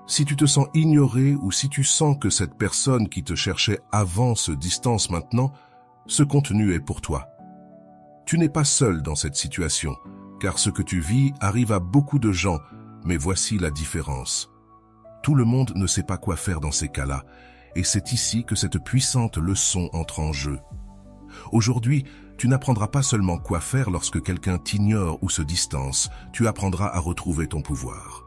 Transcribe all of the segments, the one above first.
Si tu te sens ignoré ou si tu sens que cette personne qui te cherchait avant se distance maintenant, ce contenu est pour toi. Tu n'es pas seul dans cette situation, car ce que tu vis arrive à beaucoup de gens, mais voici la différence. Tout le monde ne sait pas quoi faire dans ces cas-là, et c'est ici que cette puissante leçon entre en jeu. Aujourd'hui, tu n'apprendras pas seulement quoi faire lorsque quelqu'un t'ignore ou se distance, tu apprendras à retrouver ton pouvoir.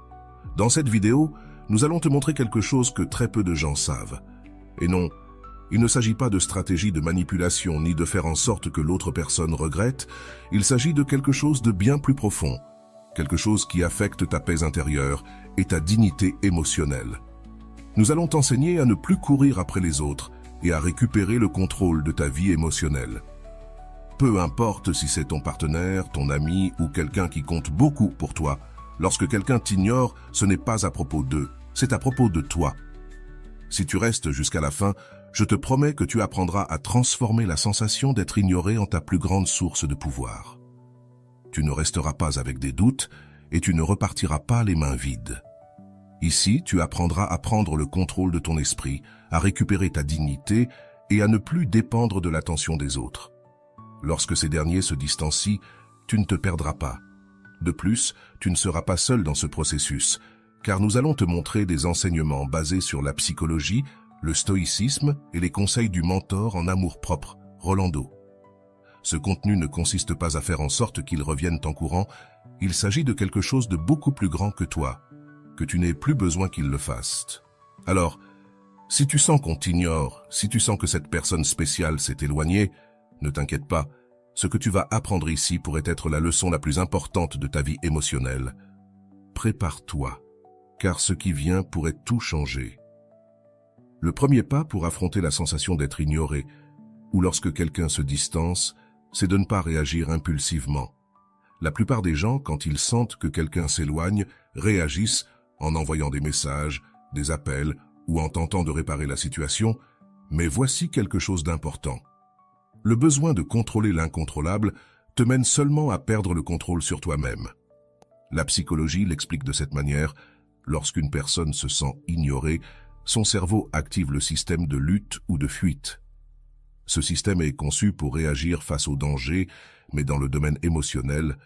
Dans cette vidéo, nous allons te montrer quelque chose que très peu de gens savent. Et non, il ne s'agit pas de stratégie de manipulation ni de faire en sorte que l'autre personne regrette, il s'agit de quelque chose de bien plus profond, quelque chose qui affecte ta paix intérieure et ta dignité émotionnelle. Nous allons t'enseigner à ne plus courir après les autres et à récupérer le contrôle de ta vie émotionnelle. Peu importe si c'est ton partenaire, ton ami ou quelqu'un qui compte beaucoup pour toi, lorsque quelqu'un t'ignore, ce n'est pas à propos d'eux, c'est à propos de toi. Si tu restes jusqu'à la fin, je te promets que tu apprendras à transformer la sensation d'être ignoré en ta plus grande source de pouvoir. Tu ne resteras pas avec des doutes et tu ne repartiras pas les mains vides. Ici, tu apprendras à prendre le contrôle de ton esprit, à récupérer ta dignité et à ne plus dépendre de l'attention des autres. Lorsque ces derniers se distancient, tu ne te perdras pas. De plus, tu ne seras pas seul dans ce processus, car nous allons te montrer des enseignements basés sur la psychologie, le stoïcisme et les conseils du mentor en amour-propre, Rolando. Ce contenu ne consiste pas à faire en sorte qu'ils reviennent en courant, il s'agit de quelque chose de beaucoup plus grand que toi, que tu n'aies plus besoin qu'ils le fassent. Alors, si tu sens qu'on t'ignore, si tu sens que cette personne spéciale s'est éloignée, ne t'inquiète pas, ce que tu vas apprendre ici pourrait être la leçon la plus importante de ta vie émotionnelle. Prépare-toi, car ce qui vient pourrait tout changer. Le premier pas pour affronter la sensation d'être ignoré, ou lorsque quelqu'un se distance, c'est de ne pas réagir impulsivement. La plupart des gens, quand ils sentent que quelqu'un s'éloigne, réagissent en envoyant des messages, des appels ou en tentant de réparer la situation, mais voici quelque chose d'important. Le besoin de contrôler l'incontrôlable te mène seulement à perdre le contrôle sur toi-même. La psychologie l'explique de cette manière, lorsqu'une personne se sent ignorée, son cerveau active le système de lutte ou de fuite. Ce système est conçu pour réagir face au danger, mais dans le domaine émotionnel,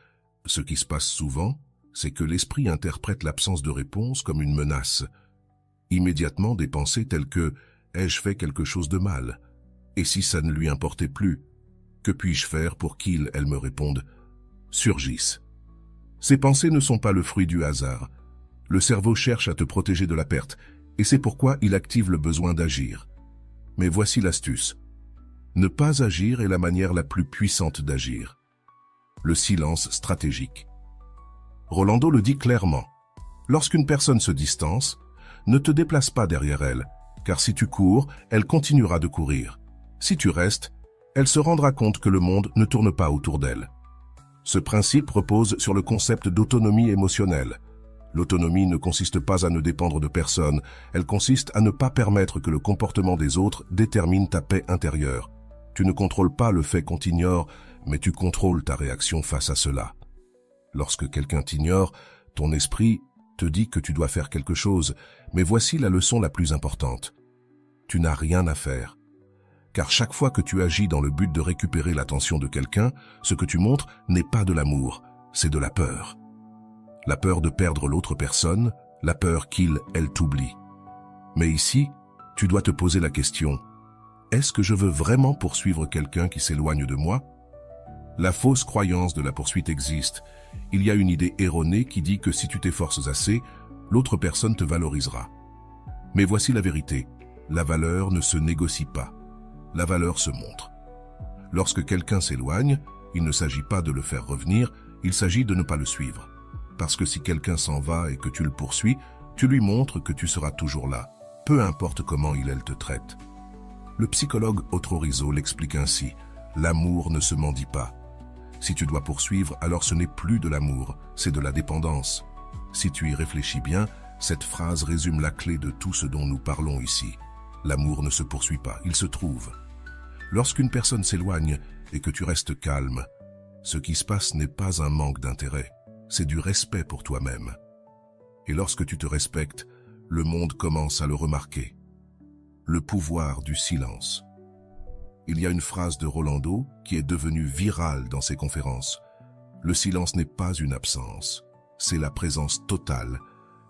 ce qui se passe souvent, c'est que l'esprit interprète l'absence de réponse comme une menace. Immédiatement, des pensées telles que « ai-je fait quelque chose de mal ?» Et si ça ne lui importait plus, que puis-je faire pour qu'il, elle me réponde, surgissent. Ces pensées ne sont pas le fruit du hasard. Le cerveau cherche à te protéger de la perte, et c'est pourquoi il active le besoin d'agir. Mais voici l'astuce. Ne pas agir est la manière la plus puissante d'agir. Le silence stratégique. Rolando le dit clairement. Lorsqu'une personne se distance, ne te déplace pas derrière elle, car si tu cours, elle continuera de courir. Si tu restes, elle se rendra compte que le monde ne tourne pas autour d'elle. Ce principe repose sur le concept d'autonomie émotionnelle. L'autonomie ne consiste pas à ne dépendre de personne, elle consiste à ne pas permettre que le comportement des autres détermine ta paix intérieure. Tu ne contrôles pas le fait qu'on t'ignore, mais tu contrôles ta réaction face à cela. Lorsque quelqu'un t'ignore, ton esprit te dit que tu dois faire quelque chose, mais voici la leçon la plus importante. Tu n'as rien à faire. Car chaque fois que tu agis dans le but de récupérer l'attention de quelqu'un, ce que tu montres n'est pas de l'amour, c'est de la peur. La peur de perdre l'autre personne, la peur qu'il, elle t'oublie. Mais ici, tu dois te poser la question, est-ce que je veux vraiment poursuivre quelqu'un qui s'éloigne de moi? La fausse croyance de la poursuite existe. Il y a une idée erronée qui dit que si tu t'efforces assez, l'autre personne te valorisera. Mais voici la vérité, la valeur ne se négocie pas. La valeur se montre. Lorsque quelqu'un s'éloigne, il ne s'agit pas de le faire revenir, il s'agit de ne pas le suivre. Parce que si quelqu'un s'en va et que tu le poursuis, tu lui montres que tu seras toujours là, peu importe comment elle te traite. Le psychologue Otto Rizzo l'explique ainsi, l'amour ne se mendie pas. Si tu dois poursuivre, alors ce n'est plus de l'amour, c'est de la dépendance. Si tu y réfléchis bien, cette phrase résume la clé de tout ce dont nous parlons ici. L'amour ne se poursuit pas, il se trouve. Lorsqu'une personne s'éloigne et que tu restes calme, ce qui se passe n'est pas un manque d'intérêt, c'est du respect pour toi-même. Et lorsque tu te respectes, le monde commence à le remarquer. Le pouvoir du silence. Il y a une phrase de Rolando qui est devenue virale dans ses conférences. Le silence n'est pas une absence, c'est la présence totale.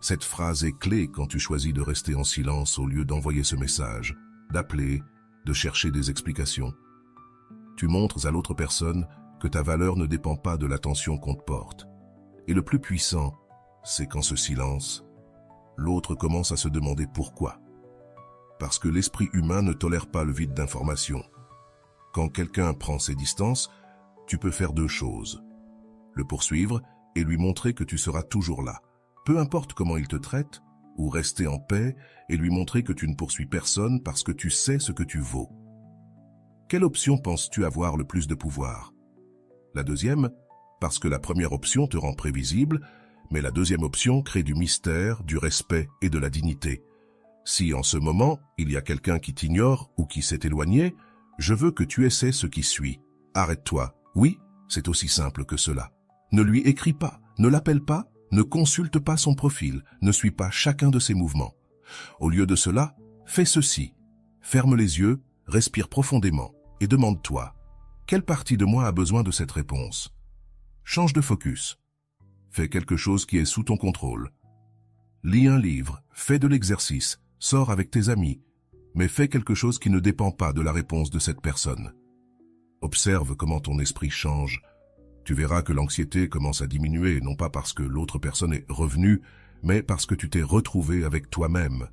Cette phrase est clé quand tu choisis de rester en silence au lieu d'envoyer ce message, d'appeler, de chercher des explications. Tu montres à l'autre personne que ta valeur ne dépend pas de l'attention qu'on te porte. Et le plus puissant, c'est qu'en ce silence, l'autre commence à se demander pourquoi. Parce que l'esprit humain ne tolère pas le vide d'information. Quand quelqu'un prend ses distances, tu peux faire deux choses. Le poursuivre et lui montrer que tu seras toujours là, peu importe comment il te traite, ou rester en paix et lui montrer que tu ne poursuis personne parce que tu sais ce que tu vaux. Quelle option penses-tu avoir le plus de pouvoir? La deuxième, parce que la première option te rend prévisible, mais la deuxième option crée du mystère, du respect et de la dignité. Si en ce moment, il y a quelqu'un qui t'ignore ou qui s'est éloigné, je veux que tu essaies ce qui suit. Arrête-toi. Oui, c'est aussi simple que cela. Ne lui écris pas, ne l'appelle pas, ne consulte pas son profil, ne suis pas chacun de ses mouvements. Au lieu de cela, fais ceci. Ferme les yeux, respire profondément et demande-toi, quelle partie de moi a besoin de cette réponse? Change de focus. Fais quelque chose qui est sous ton contrôle. Lis un livre, fais de l'exercice, sors avec tes amis, mais fais quelque chose qui ne dépend pas de la réponse de cette personne. Observe comment ton esprit change. Tu verras que l'anxiété commence à diminuer, non pas parce que l'autre personne est revenue, mais parce que tu t'es retrouvé avec toi-même.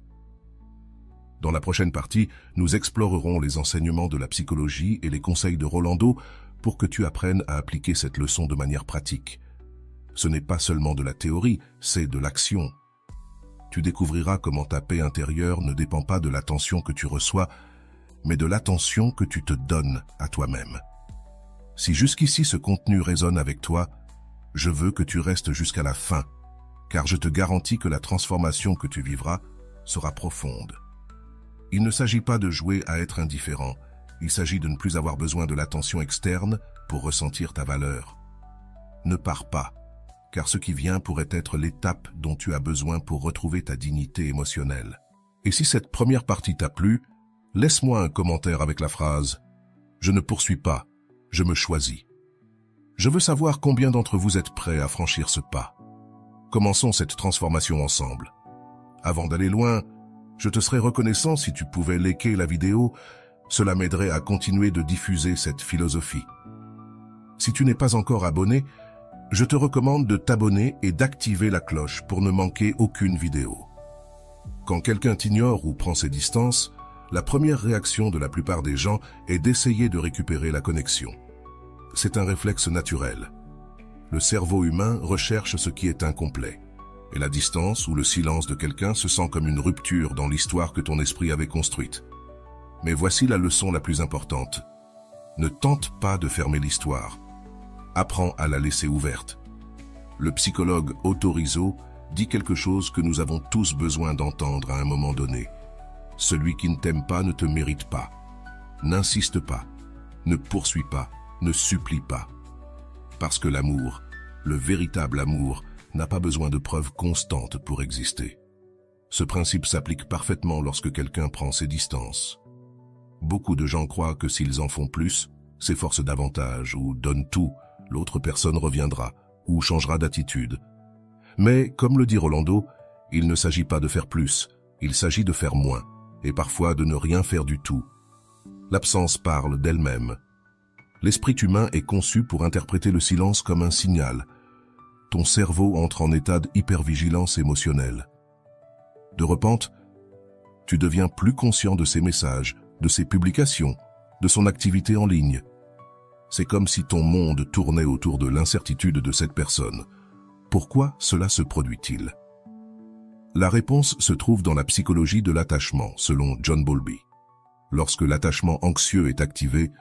Dans la prochaine partie, nous explorerons les enseignements de la psychologie et les conseils de Rolando pour que tu apprennes à appliquer cette leçon de manière pratique. Ce n'est pas seulement de la théorie, c'est de l'action. Tu découvriras comment ta paix intérieure ne dépend pas de l'attention que tu reçois, mais de l'attention que tu te donnes à toi-même. Si jusqu'ici ce contenu résonne avec toi, je veux que tu restes jusqu'à la fin, car je te garantis que la transformation que tu vivras sera profonde. Il ne s'agit pas de jouer à être indifférent, il s'agit de ne plus avoir besoin de l'attention externe pour ressentir ta valeur. Ne pars pas, car ce qui vient pourrait être l'étape dont tu as besoin pour retrouver ta dignité émotionnelle. Et si cette première partie t'a plu, laisse-moi un commentaire avec la phrase « Je ne poursuis pas, je me choisis ». Je veux savoir combien d'entre vous êtes prêts à franchir ce pas. Commençons cette transformation ensemble. Avant d'aller loin, je te serais reconnaissant si tu pouvais liker la vidéo, cela m'aiderait à continuer de diffuser cette philosophie. Si tu n'es pas encore abonné, je te recommande de t'abonner et d'activer la cloche pour ne manquer aucune vidéo. Quand quelqu'un t'ignore ou prend ses distances, la première réaction de la plupart des gens est d'essayer de récupérer la connexion. C'est un réflexe naturel. Le cerveau humain recherche ce qui est incomplet. Et la distance ou le silence de quelqu'un se sent comme une rupture dans l'histoire que ton esprit avait construite. Mais voici la leçon la plus importante. Ne tente pas de fermer l'histoire. Apprends à la laisser ouverte. Le psychologue Otto Rizzo dit quelque chose que nous avons tous besoin d'entendre à un moment donné. Celui qui ne t'aime pas ne te mérite pas. N'insiste pas, ne poursuis pas, ne supplie pas. Parce que l'amour, le véritable amour, n'a pas besoin de preuves constantes pour exister. Ce principe s'applique parfaitement lorsque quelqu'un prend ses distances. Beaucoup de gens croient que s'ils en font plus, s'efforcent davantage ou donnent tout, l'autre personne reviendra ou changera d'attitude. Mais, comme le dit Rolando, il ne s'agit pas de faire plus, il s'agit de faire moins, et parfois de ne rien faire du tout. L'absence parle d'elle-même. L'esprit humain est conçu pour interpréter le silence comme un signal. Ton cerveau entre en état d'hypervigilance émotionnelle. De repente, tu deviens plus conscient de ses messages, de ses publications, de son activité en ligne. C'est comme si ton monde tournait autour de l'incertitude de cette personne. Pourquoi cela se produit-il? La réponse se trouve dans la psychologie de l'attachement, selon John Bowlby. Lorsque l'attachement anxieux est activé,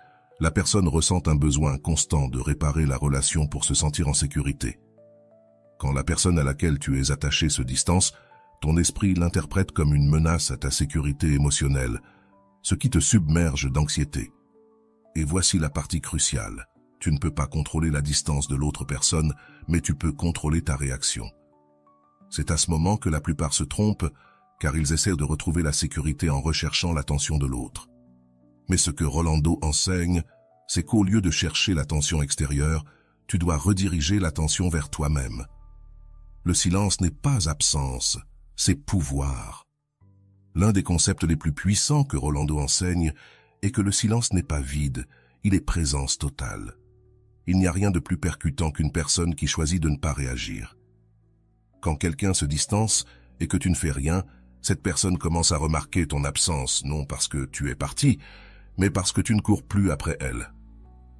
la personne ressent un besoin constant de réparer la relation pour se sentir en sécurité. Quand la personne à laquelle tu es attaché se distance, ton esprit l'interprète comme une menace à ta sécurité émotionnelle, ce qui te submerge d'anxiété. Et voici la partie cruciale. Tu ne peux pas contrôler la distance de l'autre personne, mais tu peux contrôler ta réaction. C'est à ce moment que la plupart se trompent, car ils essaient de retrouver la sécurité en recherchant l'attention de l'autre. Mais ce que Rolando enseigne, c'est qu'au lieu de chercher l'attention extérieure, tu dois rediriger l'attention vers toi-même. Le silence n'est pas absence, c'est pouvoir. L'un des concepts les plus puissants que Rolando enseigne est que le silence n'est pas vide, il est présence totale. Il n'y a rien de plus percutant qu'une personne qui choisit de ne pas réagir. Quand quelqu'un se distance et que tu ne fais rien, cette personne commence à remarquer ton absence, non parce que tu es parti, mais parce que tu ne cours plus après elle.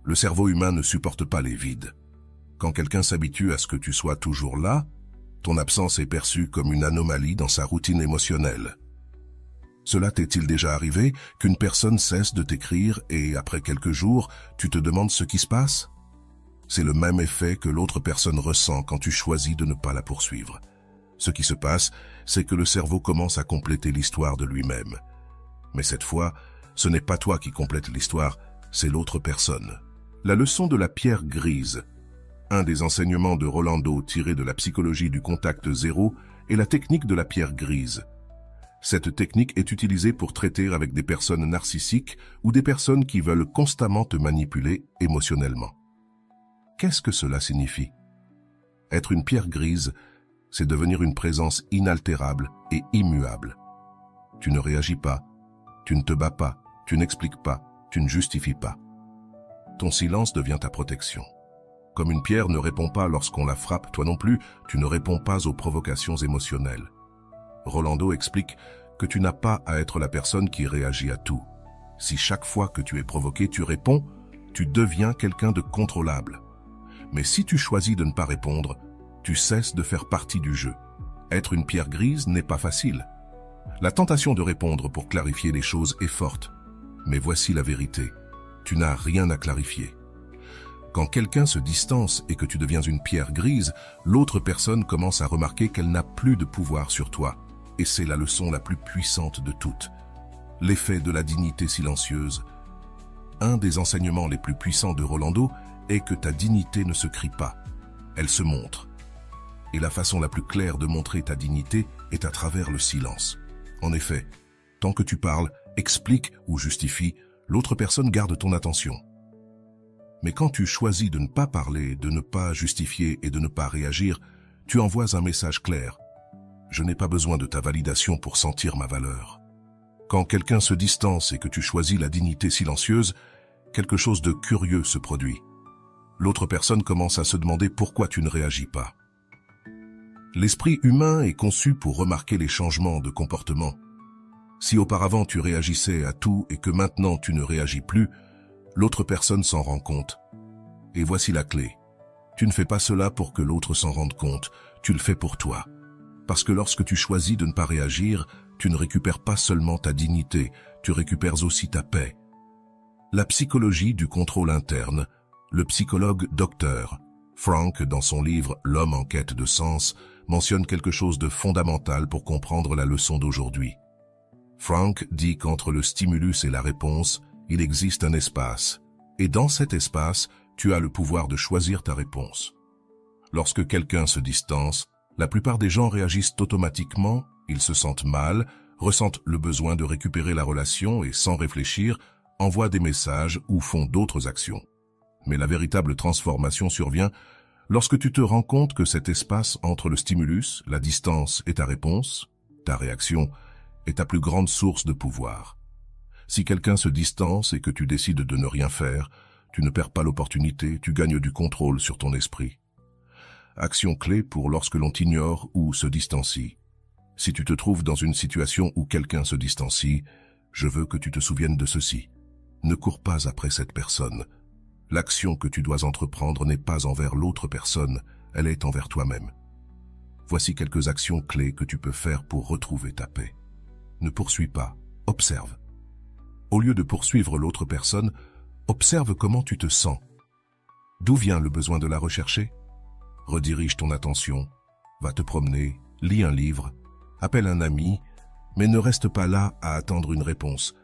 Le cerveau humain ne supporte pas les vides. Quand quelqu'un s'habitue à ce que tu sois toujours là, ton absence est perçue comme une anomalie dans sa routine émotionnelle. Cela t'est-il déjà arrivé qu'une personne cesse de t'écrire et, après quelques jours, tu te demandes ce qui se passe? C'est le même effet que l'autre personne ressent quand tu choisis de ne pas la poursuivre. Ce qui se passe, c'est que le cerveau commence à compléter l'histoire de lui-même. Mais cette fois, ce n'est pas toi qui complète l'histoire, c'est l'autre personne. La leçon de la pierre grise. Un des enseignements de Rolando tiré de la psychologie du contact zéro est la technique de la pierre grise. Cette technique est utilisée pour traiter avec des personnes narcissiques ou des personnes qui veulent constamment te manipuler émotionnellement. Qu'est-ce que cela signifie? Être une pierre grise, c'est devenir une présence inaltérable et immuable. Tu ne réagis pas, tu ne te bats pas, tu n'expliques pas, tu ne justifies pas. Ton silence devient ta protection. Comme une pierre ne répond pas lorsqu'on la frappe, toi non plus, tu ne réponds pas aux provocations émotionnelles. Rolando explique que tu n'as pas à être la personne qui réagit à tout. Si chaque fois que tu es provoqué, tu réponds, tu deviens quelqu'un de contrôlable. Mais si tu choisis de ne pas répondre, tu cesses de faire partie du jeu. Être une pierre grise n'est pas facile. La tentation de répondre pour clarifier les choses est forte. Mais voici la vérité. Tu n'as rien à clarifier. Quand quelqu'un se distance et que tu deviens une pierre grise, l'autre personne commence à remarquer qu'elle n'a plus de pouvoir sur toi. Et c'est la leçon la plus puissante de toutes. L'effet de la dignité silencieuse. Un des enseignements les plus puissants de Rolando est que ta dignité ne se crie pas. Elle se montre. Et la façon la plus claire de montrer ta dignité est à travers le silence. En effet, tant que tu parles, expliques ou justifies, l'autre personne garde ton attention. Mais quand tu choisis de ne pas parler, de ne pas justifier et de ne pas réagir, tu envoies un message clair. Je n'ai pas besoin de ta validation pour sentir ma valeur. Quand quelqu'un se distance et que tu choisis la dignité silencieuse, quelque chose de curieux se produit. L'autre personne commence à se demander pourquoi tu ne réagis pas. L'esprit humain est conçu pour remarquer les changements de comportement. Si auparavant tu réagissais à tout et que maintenant tu ne réagis plus, l'autre personne s'en rend compte. Et voici la clé. Tu ne fais pas cela pour que l'autre s'en rende compte, tu le fais pour toi. Parce que lorsque tu choisis de ne pas réagir, tu ne récupères pas seulement ta dignité, tu récupères aussi ta paix. La psychologie du contrôle interne, le psychologue Dr. Frank, dans son livre « L'homme en quête de sens », mentionne quelque chose de fondamental pour comprendre la leçon d'aujourd'hui. Frank dit qu'entre le stimulus et la réponse, il existe un espace, et dans cet espace, tu as le pouvoir de choisir ta réponse. Lorsque quelqu'un se distance, la plupart des gens réagissent automatiquement, ils se sentent mal, ressentent le besoin de récupérer la relation et, sans réfléchir, envoient des messages ou font d'autres actions. Mais la véritable transformation survient lorsque tu te rends compte que cet espace entre le stimulus, la distance et ta réponse, ta réaction, est ta plus grande source de pouvoir. Si quelqu'un se distance et que tu décides de ne rien faire, tu ne perds pas l'opportunité, tu gagnes du contrôle sur ton esprit. Action clé pour lorsque l'on t'ignore ou se distancie. Si tu te trouves dans une situation où quelqu'un se distancie, je veux que tu te souviennes de ceci. Ne cours pas après cette personne. L'action que tu dois entreprendre n'est pas envers l'autre personne, elle est envers toi-même. Voici quelques actions clés que tu peux faire pour retrouver ta paix. Ne poursuis pas, observe. Au lieu de poursuivre l'autre personne, observe comment tu te sens. D'où vient le besoin de la rechercher? Redirige ton attention, va te promener, lis un livre, appelle un ami, mais ne reste pas là à attendre une réponse.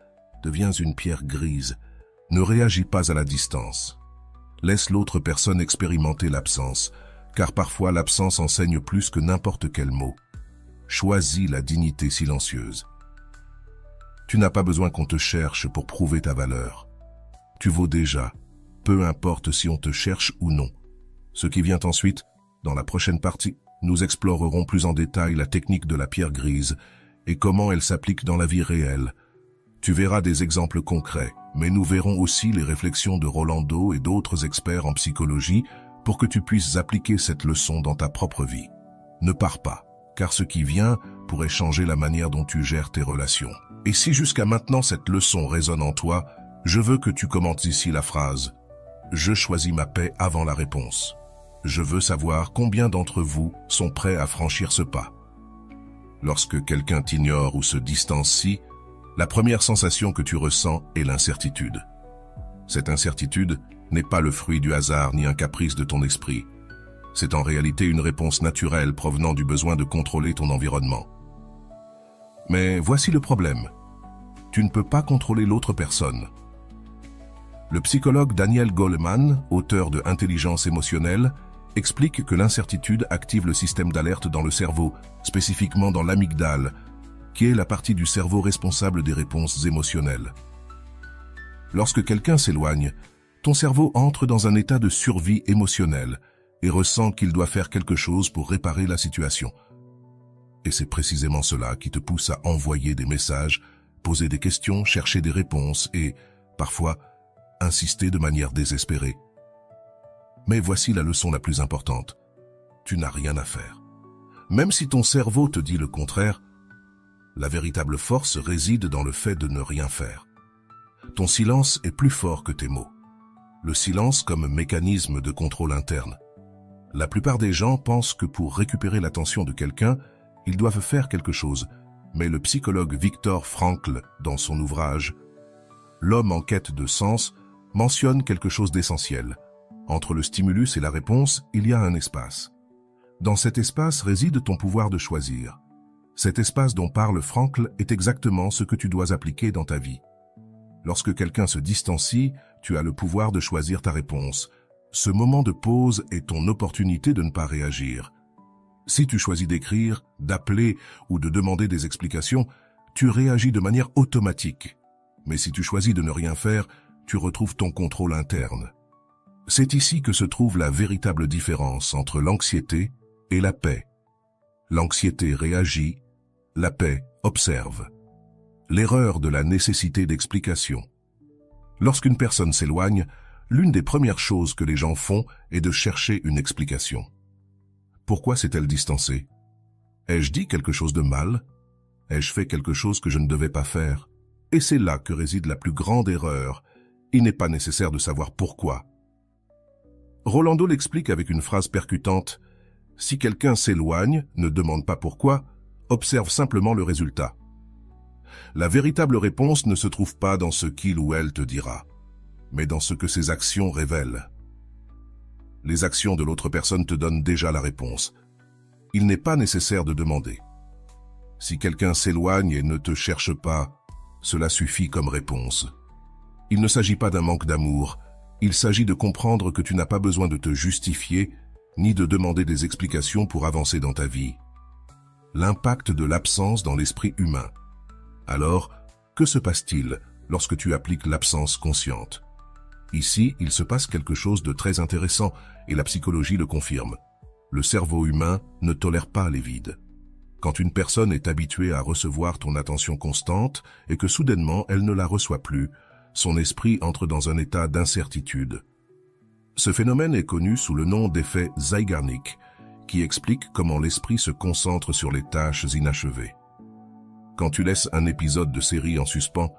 Deviens une pierre grise. Ne réagis pas à la distance. Laisse l'autre personne expérimenter l'absence, car parfois l'absence enseigne plus que n'importe quel mot. Choisis la dignité silencieuse. Tu n'as pas besoin qu'on te cherche pour prouver ta valeur. Tu vaux déjà, peu importe si on te cherche ou non. Ce qui vient ensuite, dans la prochaine partie, nous explorerons plus en détail la technique de la pierre grise et comment elle s'applique dans la vie réelle. Tu verras des exemples concrets, mais nous verrons aussi les réflexions de Rolando et d'autres experts en psychologie pour que tu puisses appliquer cette leçon dans ta propre vie. Ne pars pas, car ce qui vient pourrait changer la manière dont tu gères tes relations. Et si jusqu'à maintenant cette leçon résonne en toi, je veux que tu commentes ici la phrase « Je choisis ma paix avant la réponse ». Je veux savoir combien d'entre vous sont prêts à franchir ce pas. Lorsque quelqu'un t'ignore ou se distancie, la première sensation que tu ressens est l'incertitude. Cette incertitude n'est pas le fruit du hasard ni un caprice de ton esprit. C'est en réalité une réponse naturelle provenant du besoin de contrôler ton environnement. Mais voici le problème. Tu ne peux pas contrôler l'autre personne. Le psychologue Daniel Goleman, auteur de Intelligence émotionnelle, explique que l'incertitude active le système d'alerte dans le cerveau, spécifiquement dans l'amygdale, qui est la partie du cerveau responsable des réponses émotionnelles. Lorsque quelqu'un s'éloigne, ton cerveau entre dans un état de survie émotionnelle et ressent qu'il doit faire quelque chose pour réparer la situation. Et c'est précisément cela qui te pousse à envoyer des messages, poser des questions, chercher des réponses et, parfois, insister de manière désespérée. Mais voici la leçon la plus importante. Tu n'as rien à faire. Même si ton cerveau te dit le contraire, la véritable force réside dans le fait de ne rien faire. Ton silence est plus fort que tes mots. Le silence comme mécanisme de contrôle interne. La plupart des gens pensent que pour récupérer l'attention de quelqu'un, ils doivent faire quelque chose. Mais le psychologue Viktor Frankl, dans son ouvrage « L'homme en quête de sens », mentionne quelque chose d'essentiel. Entre le stimulus et la réponse, il y a un espace. Dans cet espace réside ton pouvoir de choisir. Cet espace dont parle Frankl est exactement ce que tu dois appliquer dans ta vie. Lorsque quelqu'un se distancie, tu as le pouvoir de choisir ta réponse. Ce moment de pause est ton opportunité de ne pas réagir. Si tu choisis d'écrire, d'appeler ou de demander des explications, tu réagis de manière automatique. Mais si tu choisis de ne rien faire, tu retrouves ton contrôle interne. C'est ici que se trouve la véritable différence entre l'anxiété et la paix. L'anxiété réagit, la paix observe. L'erreur de la nécessité d'explication. Lorsqu'une personne s'éloigne, l'une des premières choses que les gens font est de chercher une explication. Pourquoi s'est-elle distancée? Ai-je dit quelque chose de mal? Ai-je fait quelque chose que je ne devais pas faire? Et c'est là que réside la plus grande erreur. Il n'est pas nécessaire de savoir pourquoi. Rolando l'explique avec une phrase percutante. Si quelqu'un s'éloigne, ne demande pas pourquoi, observe simplement le résultat. La véritable réponse ne se trouve pas dans ce qu'il ou elle te dira, mais dans ce que ses actions révèlent. Les actions de l'autre personne te donnent déjà la réponse. Il n'est pas nécessaire de demander. Si quelqu'un s'éloigne et ne te cherche pas, cela suffit comme réponse. Il ne s'agit pas d'un manque d'amour, il s'agit de comprendre que tu n'as pas besoin de te justifier, ni de demander des explications pour avancer dans ta vie. L'impact de l'absence dans l'esprit humain. Alors, que se passe-t-il lorsque tu appliques l'absence consciente? Ici, il se passe quelque chose de très intéressant et la psychologie le confirme. Le cerveau humain ne tolère pas les vides. Quand une personne est habituée à recevoir ton attention constante et que soudainement elle ne la reçoit plus, son esprit entre dans un état d'incertitude. Ce phénomène est connu sous le nom d'effet Zeigarnik, qui explique comment l'esprit se concentre sur les tâches inachevées. Quand tu laisses un épisode de série en suspens,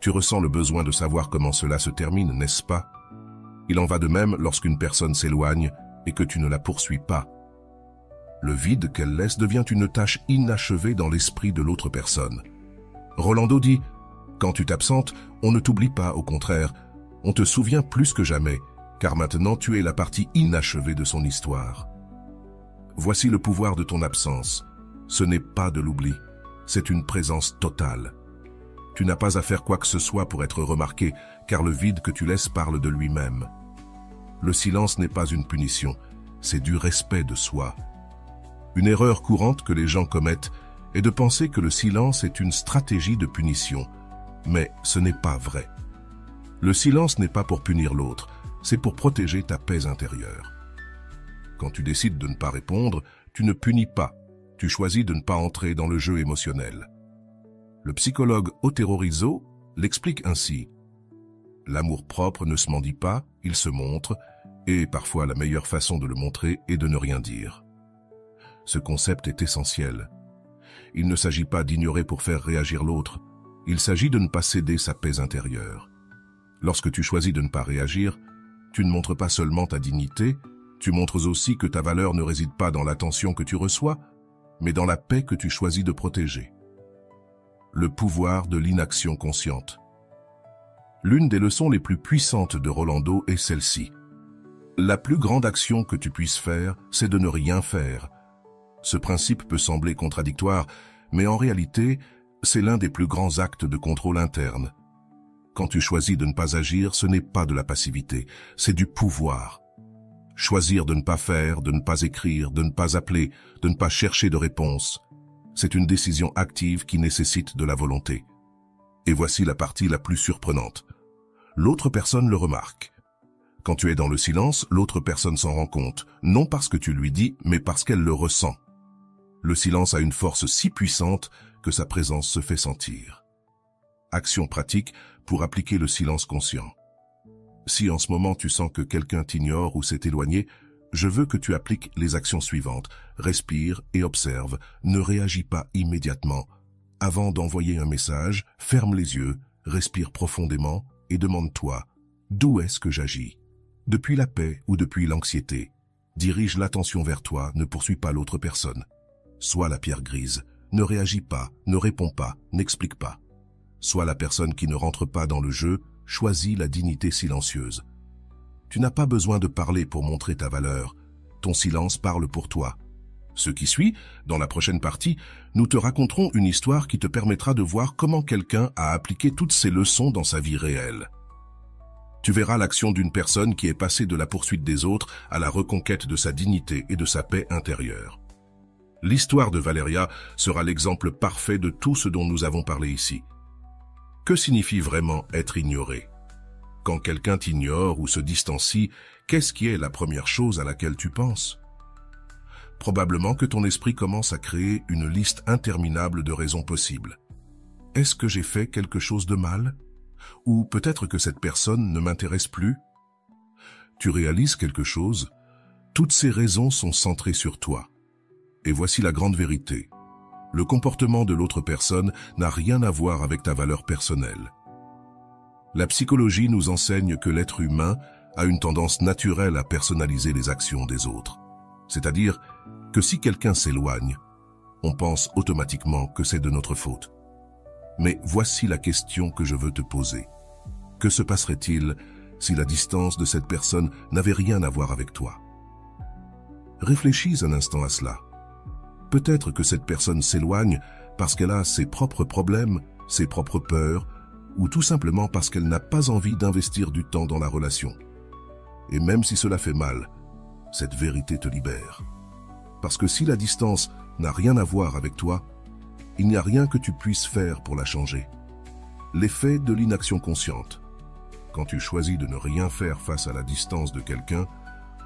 tu ressens le besoin de savoir comment cela se termine, n'est-ce pas? Il en va de même lorsqu'une personne s'éloigne et que tu ne la poursuis pas. Le vide qu'elle laisse devient une tâche inachevée dans l'esprit de l'autre personne. Rolando dit « Quand tu t'absentes, on ne t'oublie pas, au contraire, on te souvient plus que jamais, car maintenant tu es la partie inachevée de son histoire. » Voici le pouvoir de ton absence. Ce n'est pas de l'oubli, c'est une présence totale. Tu n'as pas à faire quoi que ce soit pour être remarqué, car le vide que tu laisses parle de lui-même. Le silence n'est pas une punition, c'est du respect de soi. Une erreur courante que les gens commettent est de penser que le silence est une stratégie de punition, mais ce n'est pas vrai. Le silence n'est pas pour punir l'autre, c'est pour protéger ta paix intérieure. Quand tu décides de ne pas répondre, tu ne punis pas, tu choisis de ne pas entrer dans le jeu émotionnel. Le psychologue Otero Rizzo l'explique ainsi. L'amour-propre ne se mendie pas, il se montre, et parfois la meilleure façon de le montrer est de ne rien dire. Ce concept est essentiel. Il ne s'agit pas d'ignorer pour faire réagir l'autre, il s'agit de ne pas céder sa paix intérieure. Lorsque tu choisis de ne pas réagir, tu ne montres pas seulement ta dignité, tu montres aussi que ta valeur ne réside pas dans l'attention que tu reçois, mais dans la paix que tu choisis de protéger. Le pouvoir de l'inaction consciente. L'une des leçons les plus puissantes de Rolando est celle-ci. La plus grande action que tu puisses faire, c'est de ne rien faire. Ce principe peut sembler contradictoire, mais en réalité, c'est l'un des plus grands actes de contrôle interne. Quand tu choisis de ne pas agir, ce n'est pas de la passivité, c'est du pouvoir. Choisir de ne pas faire, de ne pas écrire, de ne pas appeler, de ne pas chercher de réponse, c'est une décision active qui nécessite de la volonté. Et voici la partie la plus surprenante. L'autre personne le remarque. Quand tu es dans le silence, l'autre personne s'en rend compte, non parce que tu lui dis, mais parce qu'elle le ressent. Le silence a une force si puissante que sa présence se fait sentir. Action pratique pour appliquer le silence conscient. Si en ce moment tu sens que quelqu'un t'ignore ou s'est éloigné, je veux que tu appliques les actions suivantes. Respire et observe, ne réagis pas immédiatement. Avant d'envoyer un message, ferme les yeux, respire profondément et demande-toi, d'où est-ce que j'agis? Depuis la paix ou depuis l'anxiété? Dirige l'attention vers toi, ne poursuis pas l'autre personne. Sois la pierre grise, ne réagis pas, ne réponds pas, n'explique pas. Sois la personne qui ne rentre pas dans le jeu, choisis la dignité silencieuse. Tu n'as pas besoin de parler pour montrer ta valeur, ton silence parle pour toi. Ce qui suit, dans la prochaine partie, nous te raconterons une histoire qui te permettra de voir comment quelqu'un a appliqué toutes ces leçons dans sa vie réelle. Tu verras l'action d'une personne qui est passée de la poursuite des autres à la reconquête de sa dignité et de sa paix intérieure. L'histoire de Valeria sera l'exemple parfait de tout ce dont nous avons parlé ici. Que signifie vraiment être ignoré? Quand quelqu'un t'ignore ou se distancie, qu'est-ce qui est la première chose à laquelle tu penses? Probablement que ton esprit commence à créer une liste interminable de raisons possibles. Est-ce que j'ai fait quelque chose de mal? Ou peut-être que cette personne ne m'intéresse plus? Tu réalises quelque chose? Toutes ces raisons sont centrées sur toi. Et voici la grande vérité. Le comportement de l'autre personne n'a rien à voir avec ta valeur personnelle. La psychologie nous enseigne que l'être humain a une tendance naturelle à personnaliser les actions des autres. C'est-à-dire que si quelqu'un s'éloigne, on pense automatiquement que c'est de notre faute. Mais voici la question que je veux te poser. Que se passerait-il si la distance de cette personne n'avait rien à voir avec toi? Réfléchis un instant à cela. Peut-être que cette personne s'éloigne parce qu'elle a ses propres problèmes, ses propres peurs, ou tout simplement parce qu'elle n'a pas envie d'investir du temps dans la relation. Et même si cela fait mal, cette vérité te libère. Parce que si la distance n'a rien à voir avec toi, il n'y a rien que tu puisses faire pour la changer. L'effet de l'inaction consciente. Quand tu choisis de ne rien faire face à la distance de quelqu'un,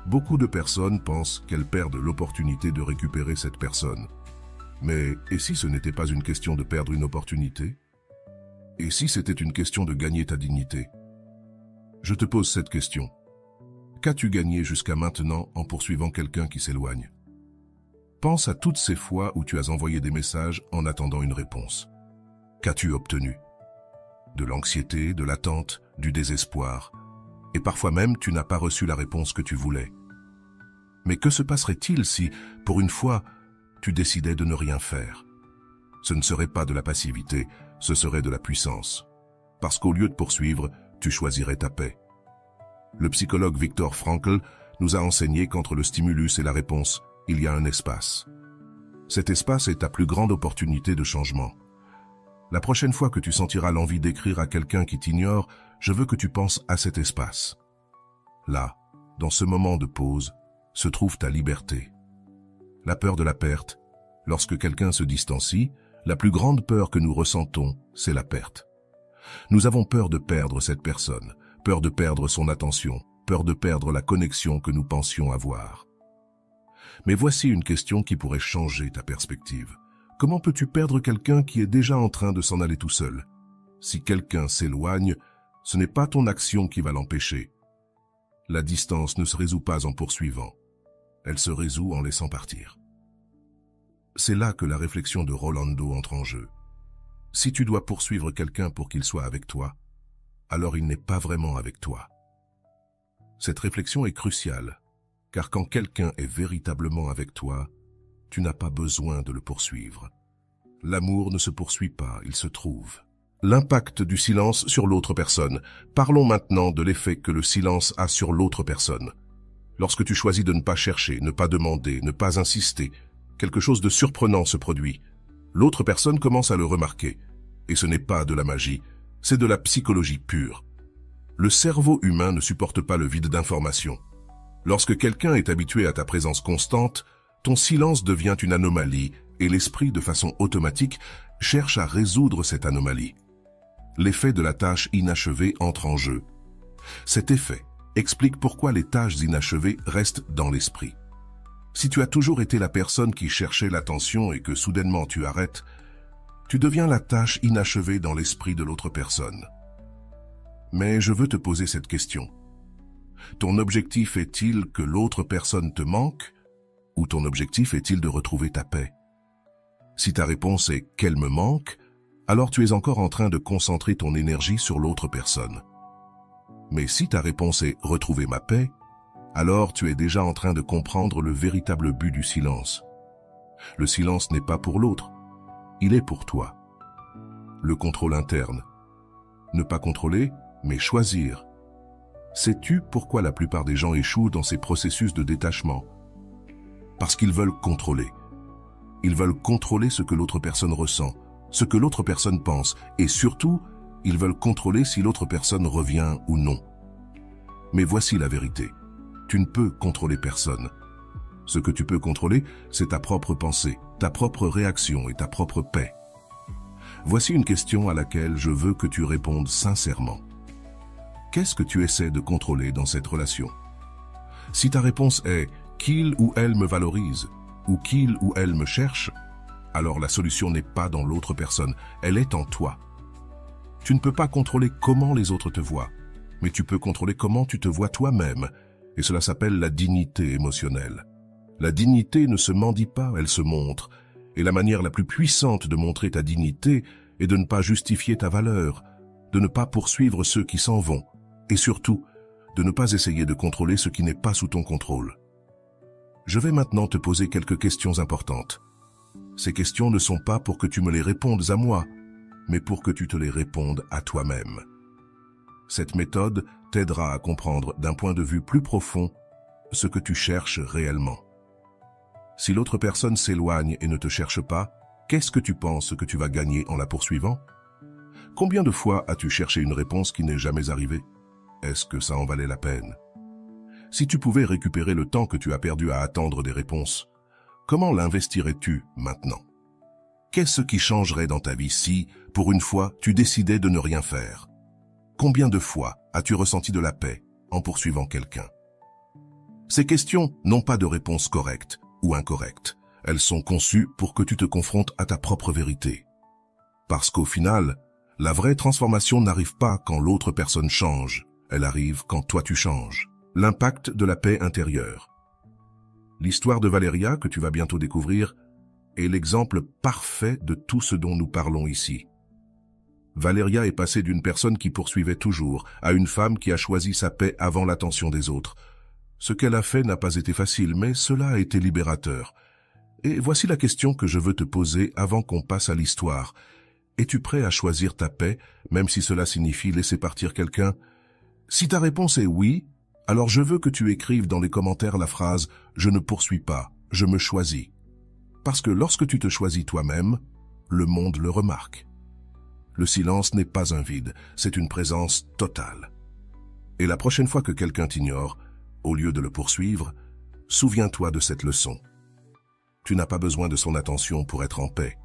beaucoup de personnes pensent qu'elles perdent l'opportunité de récupérer cette personne. Mais et si ce n'était pas une question de perdre une opportunité? Et si c'était une question de gagner ta dignité? Je te pose cette question. Qu'as-tu gagné jusqu'à maintenant en poursuivant quelqu'un qui s'éloigne? Pense à toutes ces fois où tu as envoyé des messages en attendant une réponse. Qu'as-tu obtenu? De l'anxiété, de l'attente, du désespoir. Et parfois même, tu n'as pas reçu la réponse que tu voulais. Mais que se passerait-il si, pour une fois, tu décidais de ne rien faire? Ce ne serait pas de la passivité, ce serait de la puissance. Parce qu'au lieu de poursuivre, tu choisirais ta paix. Le psychologue Viktor Frankl nous a enseigné qu'entre le stimulus et la réponse, il y a un espace. Cet espace est ta plus grande opportunité de changement. La prochaine fois que tu sentiras l'envie d'écrire à quelqu'un qui t'ignore, je veux que tu penses à cet espace. Là, dans ce moment de pause, se trouve ta liberté. La peur de la perte Lorsque quelqu'un se distancie, la plus grande peur que nous ressentons, c'est la perte. Nous avons peur de perdre cette personne, peur de perdre son attention, peur de perdre la connexion que nous pensions avoir. Mais voici une question qui pourrait changer ta perspective. Comment peux-tu perdre quelqu'un qui est déjà en train de s'en aller tout seul? Si quelqu'un s'éloigne, ce n'est pas ton action qui va l'empêcher. La distance ne se résout pas en poursuivant. Elle se résout en laissant partir. C'est là que la réflexion de Rolando entre en jeu. Si tu dois poursuivre quelqu'un pour qu'il soit avec toi, alors il n'est pas vraiment avec toi. Cette réflexion est cruciale, car quand quelqu'un est véritablement avec toi, tu n'as pas besoin de le poursuivre. L'amour ne se poursuit pas, il se trouve. L'impact du silence sur l'autre personne. Parlons maintenant de l'effet que le silence a sur l'autre personne. Lorsque tu choisis de ne pas chercher, ne pas demander, ne pas insister, quelque chose de surprenant se produit. L'autre personne commence à le remarquer. Et ce n'est pas de la magie, c'est de la psychologie pure. Le cerveau humain ne supporte pas le vide d'informations. Lorsque quelqu'un est habitué à ta présence constante, ton silence devient une anomalie et l'esprit, de façon automatique, cherche à résoudre cette anomalie. L'effet de la tâche inachevée entre en jeu. Cet effet explique pourquoi les tâches inachevées restent dans l'esprit. Si tu as toujours été la personne qui cherchait l'attention et que soudainement tu arrêtes, tu deviens la tâche inachevée dans l'esprit de l'autre personne. Mais je veux te poser cette question. Ton objectif est-il que l'autre personne te manque, ou ton objectif est-il de retrouver ta paix? Si ta réponse est « qu'elle me manque », alors tu es encore en train de concentrer ton énergie sur l'autre personne. Mais si ta réponse est « retrouver ma paix », alors tu es déjà en train de comprendre le véritable but du silence. Le silence n'est pas pour l'autre, il est pour toi. Le contrôle interne. Ne pas contrôler, mais choisir. Sais-tu pourquoi la plupart des gens échouent dans ces processus de détachement? Parce qu'ils veulent contrôler. Ils veulent contrôler ce que l'autre personne ressent, ce que l'autre personne pense, et surtout, ils veulent contrôler si l'autre personne revient ou non. Mais voici la vérité. Tu ne peux contrôler personne. Ce que tu peux contrôler, c'est ta propre pensée, ta propre réaction et ta propre paix. Voici une question à laquelle je veux que tu répondes sincèrement. Qu'est-ce que tu essaies de contrôler dans cette relation? Si ta réponse est « qu'il ou elle me valorise » ou « qu'il ou elle me cherche », alors la solution n'est pas dans l'autre personne, elle est en toi. Tu ne peux pas contrôler comment les autres te voient, mais tu peux contrôler comment tu te vois toi-même, et cela s'appelle la dignité émotionnelle. La dignité ne se mendie pas, elle se montre, et la manière la plus puissante de montrer ta dignité est de ne pas justifier ta valeur, de ne pas poursuivre ceux qui s'en vont, et surtout, de ne pas essayer de contrôler ce qui n'est pas sous ton contrôle. Je vais maintenant te poser quelques questions importantes. Ces questions ne sont pas pour que tu me les répondes à moi, mais pour que tu te les répondes à toi-même. Cette méthode t'aidera à comprendre d'un point de vue plus profond ce que tu cherches réellement. Si l'autre personne s'éloigne et ne te cherche pas, qu'est-ce que tu penses que tu vas gagner en la poursuivant? Combien de fois as-tu cherché une réponse qui n'est jamais arrivée? Est-ce que ça en valait la peine? Si tu pouvais récupérer le temps que tu as perdu à attendre des réponses, comment l'investirais-tu maintenant? Qu'est-ce qui changerait dans ta vie si, pour une fois, tu décidais de ne rien faire? Combien de fois as-tu ressenti de la paix en poursuivant quelqu'un? Ces questions n'ont pas de réponse correcte ou incorrecte. Elles sont conçues pour que tu te confrontes à ta propre vérité. Parce qu'au final, la vraie transformation n'arrive pas quand l'autre personne change. Elle arrive quand toi tu changes. L'impact de la paix intérieure. L'histoire de Valeria, que tu vas bientôt découvrir, est l'exemple parfait de tout ce dont nous parlons ici. Valeria est passée d'une personne qui poursuivait toujours à une femme qui a choisi sa paix avant l'attention des autres. Ce qu'elle a fait n'a pas été facile, mais cela a été libérateur. Et voici la question que je veux te poser avant qu'on passe à l'histoire. Es-tu prêt à choisir ta paix, même si cela signifie laisser partir quelqu'un? Si ta réponse est oui, alors je veux que tu écrives dans les commentaires la phrase « Je ne poursuis pas, je me choisis ». Parce que lorsque tu te choisis toi-même, le monde le remarque. Le silence n'est pas un vide, c'est une présence totale. Et la prochaine fois que quelqu'un t'ignore, au lieu de le poursuivre, souviens-toi de cette leçon. Tu n'as pas besoin de son attention pour être en paix.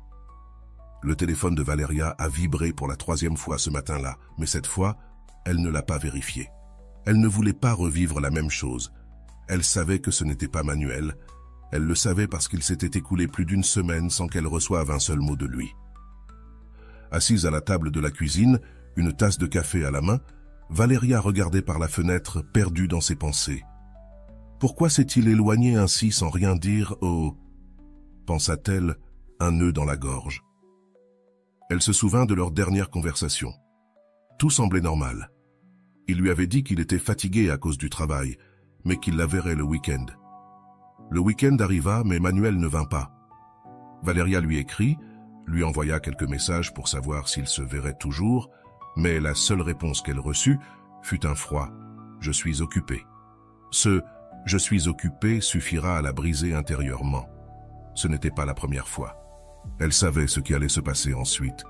Le téléphone de Valeria a vibré pour la 3e fois ce matin-là, mais cette fois, elle ne l'a pas vérifié. Elle ne voulait pas revivre la même chose. Elle savait que ce n'était pas Manuel. Elle le savait parce qu'il s'était écoulé plus d'1 semaine sans qu'elle reçoive un seul mot de lui. Assise à la table de la cuisine, une tasse de café à la main, Valeria regardait par la fenêtre, perdue dans ses pensées. Pourquoi s'est-il éloigné ainsi sans rien dire au... pensa-t-elle, un nœud dans la gorge. Elle se souvint de leur dernière conversation. Tout semblait normal. Il lui avait dit qu'il était fatigué à cause du travail, mais qu'il la verrait le week-end. Le week-end arriva, mais Manuel ne vint pas. Valeria lui écrit, lui envoya quelques messages pour savoir s'il se verrait toujours, mais la seule réponse qu'elle reçut fut un froid « Je suis occupé ». Ce « Je suis occupé » suffira à la briser intérieurement. Ce n'était pas la première fois. Elle savait ce qui allait se passer ensuite.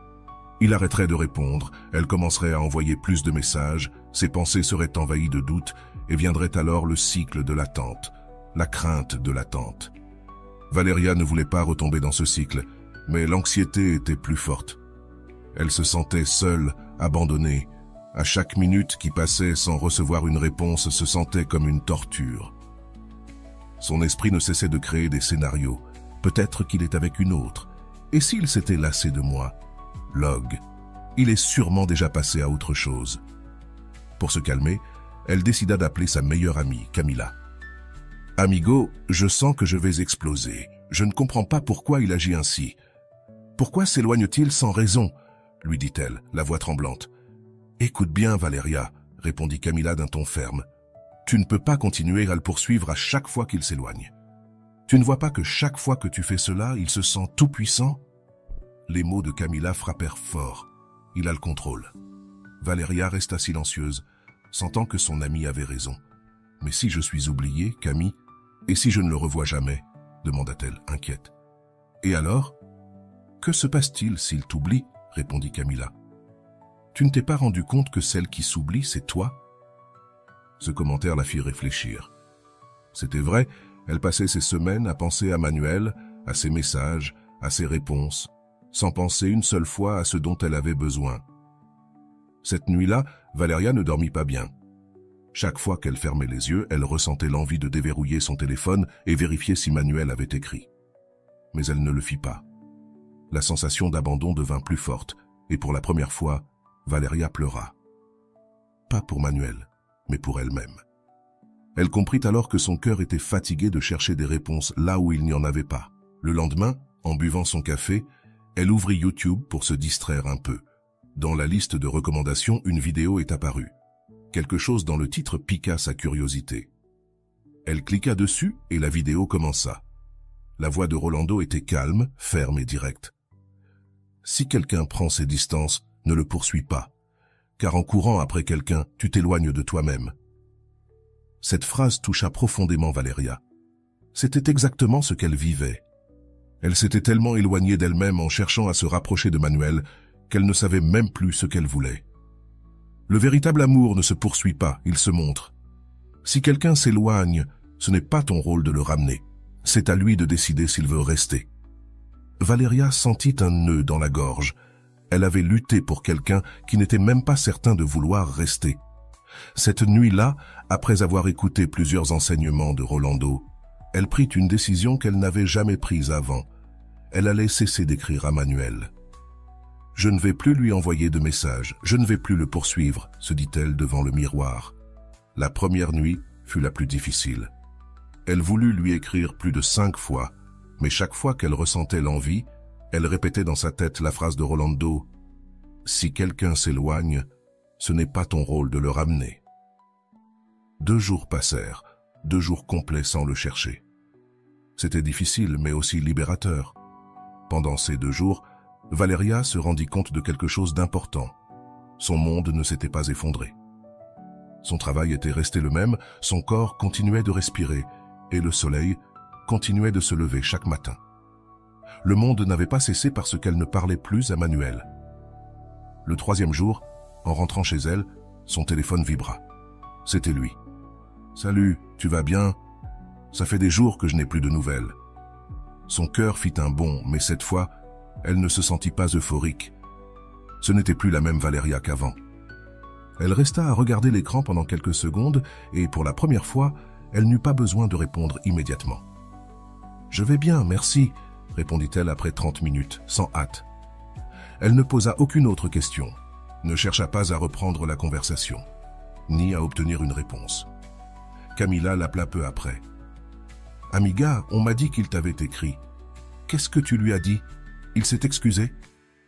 Il arrêterait de répondre, elle commencerait à envoyer plus de messages, ses pensées seraient envahies de doutes et viendrait alors le cycle de l'attente, la crainte de l'attente. Valeria ne voulait pas retomber dans ce cycle, mais l'anxiété était plus forte. Elle se sentait seule, abandonnée. À chaque minute qui passait sans recevoir une réponse se sentait comme une torture. Son esprit ne cessait de créer des scénarios. Peut-être qu'il est avec une autre. Et s'il s'était lassé de moi? Log. Il est sûrement déjà passé à autre chose. Pour se calmer, elle décida d'appeler sa meilleure amie, Camila. « Amigo, je sens que je vais exploser. Je ne comprends pas pourquoi il agit ainsi. Pourquoi s'éloigne-t-il sans raison ?» lui dit-elle, la voix tremblante. « Écoute bien, Valeria, » répondit Camila d'un ton ferme. « Tu ne peux pas continuer à le poursuivre à chaque fois qu'il s'éloigne. Tu ne vois pas que chaque fois que tu fais cela, il se sent tout-puissant ?» Les mots de Camila frappèrent fort. Il a le contrôle. Valeria resta silencieuse, sentant que son amie avait raison. « Mais si je suis oubliée, Camille, et si je ne le revois jamais ?» demanda-t-elle, inquiète. « Et alors ?»« Que se passe-t-il s'il t'oublie ?» répondit Camila. « Tu ne t'es pas rendu compte que celle qui s'oublie, c'est toi ?» Ce commentaire la fit réfléchir. C'était vrai, elle passait ses semaines à penser à Manuel, à ses messages, à ses réponses, sans penser une seule fois à ce dont elle avait besoin. Cette nuit-là, Valeria ne dormit pas bien. Chaque fois qu'elle fermait les yeux, elle ressentait l'envie de déverrouiller son téléphone et vérifier si Manuel avait écrit. Mais elle ne le fit pas. La sensation d'abandon devint plus forte, et pour la première fois, Valeria pleura. Pas pour Manuel, mais pour elle-même. Elle comprit alors que son cœur était fatigué de chercher des réponses là où il n'y en avait pas. Le lendemain, en buvant son café, elle ouvrit YouTube pour se distraire un peu. Dans la liste de recommandations, une vidéo est apparue. Quelque chose dans le titre piqua sa curiosité. Elle cliqua dessus et la vidéo commença. La voix de Rolando était calme, ferme et directe. Si quelqu'un prend ses distances, ne le poursuis pas, car en courant après quelqu'un, tu t'éloignes de toi-même. Cette phrase toucha profondément Valeria. C'était exactement ce qu'elle vivait. Elle s'était tellement éloignée d'elle-même en cherchant à se rapprocher de Manuel qu'elle ne savait même plus ce qu'elle voulait. Le véritable amour ne se poursuit pas, il se montre. Si quelqu'un s'éloigne, ce n'est pas ton rôle de le ramener. C'est à lui de décider s'il veut rester. Valeria sentit un nœud dans la gorge. Elle avait lutté pour quelqu'un qui n'était même pas certain de vouloir rester. Cette nuit-là, après avoir écouté plusieurs enseignements de Rolando, elle prit une décision qu'elle n'avait jamais prise avant. Elle allait cesser d'écrire à Manuel. « Je ne vais plus lui envoyer de messages, je ne vais plus le poursuivre », se dit-elle devant le miroir. La première nuit fut la plus difficile. Elle voulut lui écrire plus de 5 fois, mais chaque fois qu'elle ressentait l'envie, elle répétait dans sa tête la phrase de Rolando « Si quelqu'un s'éloigne, ce n'est pas ton rôle de le ramener. » 2 jours passèrent, 2 jours complets sans le chercher. C'était difficile, mais aussi libérateur. Pendant ces 2 jours, Valeria se rendit compte de quelque chose d'important. Son monde ne s'était pas effondré. Son travail était resté le même, son corps continuait de respirer, et le soleil continuait de se lever chaque matin. Le monde n'avait pas cessé parce qu'elle ne parlait plus à Manuel. Le 3e jour, en rentrant chez elle, son téléphone vibra. C'était lui. « Salut, tu vas bien? Ça fait des jours que je n'ai plus de nouvelles. » Son cœur fit un bond, mais cette fois, elle ne se sentit pas euphorique. Ce n'était plus la même Valéria qu'avant. Elle resta à regarder l'écran pendant quelques secondes et pour la première fois, elle n'eut pas besoin de répondre immédiatement. « Je vais bien, merci », répondit-elle après 30 minutes, sans hâte. Elle ne posa aucune autre question, ne chercha pas à reprendre la conversation, ni à obtenir une réponse. Camila l'appela peu après. « Amiga, on m'a dit qu'il t'avait écrit. Qu'est-ce que tu lui as dit? Il s'est excusé ?»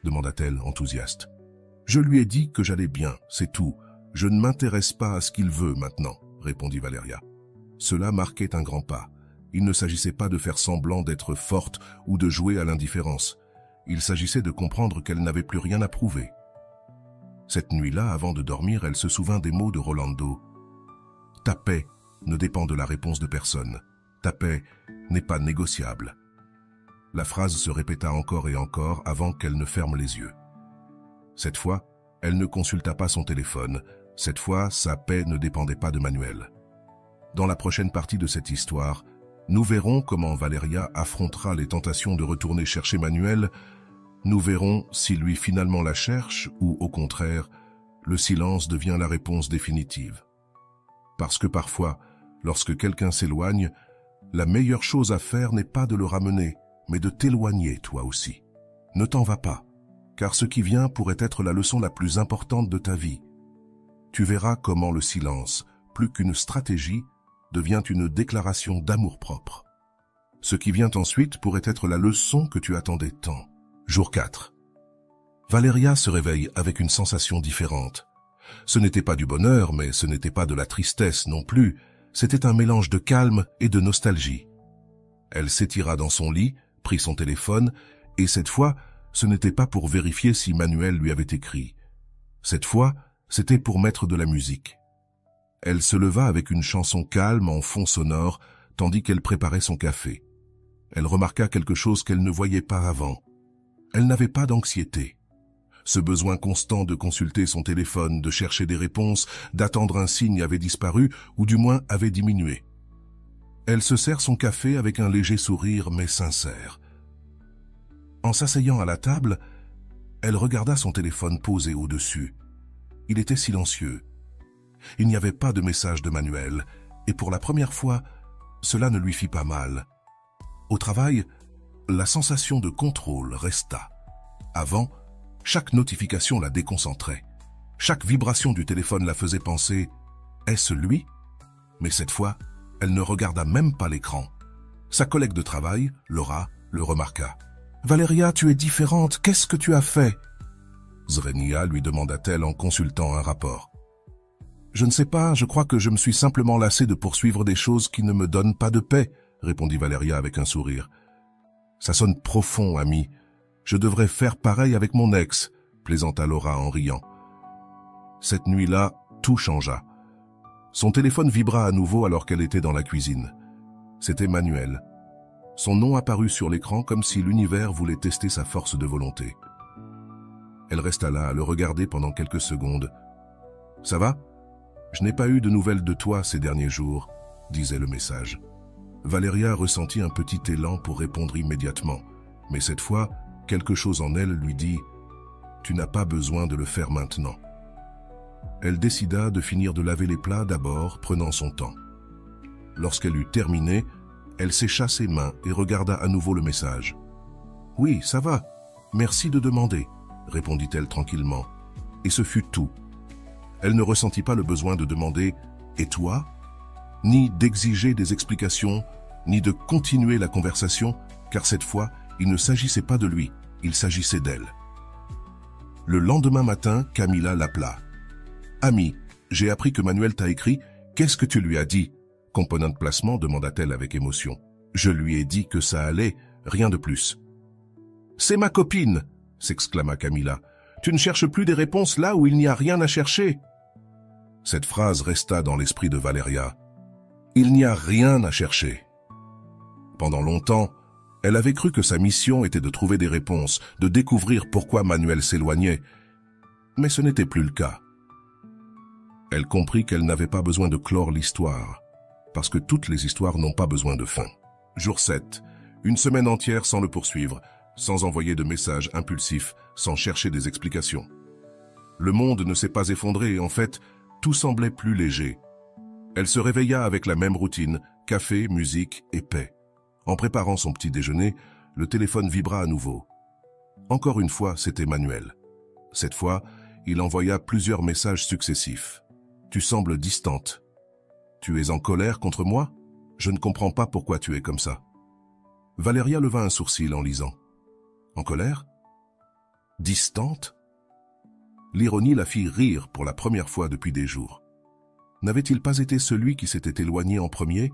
demanda-t-elle, enthousiaste. « Je lui ai dit que j'allais bien, c'est tout. Je ne m'intéresse pas à ce qu'il veut maintenant, » répondit Valéria. Cela marquait un grand pas. Il ne s'agissait pas de faire semblant d'être forte ou de jouer à l'indifférence. Il s'agissait de comprendre qu'elle n'avait plus rien à prouver. Cette nuit-là, avant de dormir, elle se souvint des mots de Rolando. « Ta paix ne dépend de la réponse de personne. Ta paix n'est pas négociable. » La phrase se répéta encore et encore avant qu'elle ne ferme les yeux. Cette fois, elle ne consulta pas son téléphone. Cette fois, sa paix ne dépendait pas de Manuel. Dans la prochaine partie de cette histoire, nous verrons comment Valéria affrontera les tentations de retourner chercher Manuel. Nous verrons si lui finalement la cherche ou, au contraire, le silence devient la réponse définitive. Parce que parfois, lorsque quelqu'un s'éloigne, la meilleure chose à faire n'est pas de le ramener, mais de t'éloigner toi aussi. Ne t'en vas pas, car ce qui vient pourrait être la leçon la plus importante de ta vie. Tu verras comment le silence, plus qu'une stratégie, devient une déclaration d'amour-propre. Ce qui vient ensuite pourrait être la leçon que tu attendais tant. Jour 4. Valéria se réveille avec une sensation différente. Ce n'était pas du bonheur, mais ce n'était pas de la tristesse non plus. C'était un mélange de calme et de nostalgie. Elle s'étira dans son lit, prit son téléphone, et cette fois, ce n'était pas pour vérifier si Manuel lui avait écrit. Cette fois, c'était pour mettre de la musique. Elle se leva avec une chanson calme en fond sonore, tandis qu'elle préparait son café. Elle remarqua quelque chose qu'elle ne voyait pas avant. Elle n'avait pas d'anxiété. Ce besoin constant de consulter son téléphone, de chercher des réponses, d'attendre un signe avait disparu, ou du moins avait diminué. Elle se sert son café avec un léger sourire, mais sincère. En s'asseyant à la table, elle regarda son téléphone posé au-dessus. Il était silencieux. Il n'y avait pas de message de Manuel, et pour la première fois, cela ne lui fit pas mal. Au travail, la sensation de contrôle resta. Avant, chaque notification la déconcentrait. Chaque vibration du téléphone la faisait penser « Est-ce lui ?» Mais cette fois, elle ne regarda même pas l'écran. Sa collègue de travail, Laura, le remarqua. « Valéria, tu es différente, qu'est-ce que tu as fait ?» Zrenia lui demanda-t-elle en consultant un rapport. « Je ne sais pas, je crois que je me suis simplement lassée de poursuivre des choses qui ne me donnent pas de paix, » répondit Valéria avec un sourire. « Ça sonne profond, ami. Je devrais faire pareil avec mon ex, » plaisanta Laura en riant. Cette nuit-là, tout changea. Son téléphone vibra à nouveau alors qu'elle était dans la cuisine. C'était Manuel. Son nom apparut sur l'écran comme si l'univers voulait tester sa force de volonté. Elle resta là à le regarder pendant quelques secondes. « Ça va ? Je n'ai pas eu de nouvelles de toi ces derniers jours, » disait le message. Valéria ressentit un petit élan pour répondre immédiatement, mais cette fois, quelque chose en elle lui dit « Tu n'as pas besoin de le faire maintenant. » Elle décida de finir de laver les plats d'abord, prenant son temps. Lorsqu'elle eut terminé, elle sécha ses mains et regarda à nouveau le message. « Oui, ça va. Merci de demander, » répondit-elle tranquillement. Et ce fut tout. Elle ne ressentit pas le besoin de demander « Et toi ?» ni d'exiger des explications, ni de continuer la conversation, car cette fois, il ne s'agissait pas de lui, il s'agissait d'elle. Le lendemain matin, Camila l'appela. « Ami, j'ai appris que Manuel t'a écrit. Qu'est-ce que tu lui as dit ?» Component de placement, demanda-t-elle avec émotion. « Je lui ai dit que ça allait, rien de plus. »« C'est ma copine !» s'exclama Camila. « Tu ne cherches plus des réponses là où il n'y a rien à chercher !» Cette phrase resta dans l'esprit de Valéria. Il n'y a rien à chercher. Pendant longtemps, elle avait cru que sa mission était de trouver des réponses, de découvrir pourquoi Manuel s'éloignait. Mais ce n'était plus le cas. Elle comprit qu'elle n'avait pas besoin de clore l'histoire, parce que toutes les histoires n'ont pas besoin de fin. Jour 7. Une semaine entière sans le poursuivre, sans envoyer de messages impulsifs, sans chercher des explications. Le monde ne s'est pas effondré et en fait, tout semblait plus léger. Elle se réveilla avec la même routine, café, musique et paix. En préparant son petit déjeuner, le téléphone vibra à nouveau. Encore une fois, c'était Manuel. Cette fois, il envoya plusieurs messages successifs. « Tu sembles distante. Tu es en colère contre moi? Je ne comprends pas pourquoi tu es comme ça. » Valéria leva un sourcil en lisant. « En colère? Distante ?» L'ironie la fit rire pour la première fois depuis des jours. N'avait-il pas été celui qui s'était éloigné en premier?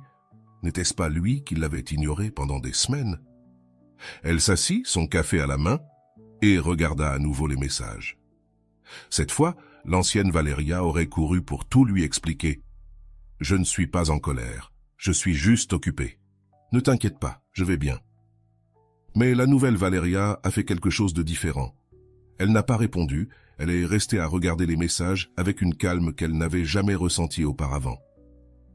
N'était-ce pas lui qui l'avait ignoré pendant des semaines? Elle s'assit, son café à la main, et regarda à nouveau les messages. Cette fois, l'ancienne Valéria aurait couru pour tout lui expliquer. « Je ne suis pas en colère, je suis juste occupée. Ne t'inquiète pas, je vais bien. » Mais la nouvelle Valéria a fait quelque chose de différent. Elle n'a pas répondu, elle est restée à regarder les messages avec une calme qu'elle n'avait jamais ressentie auparavant.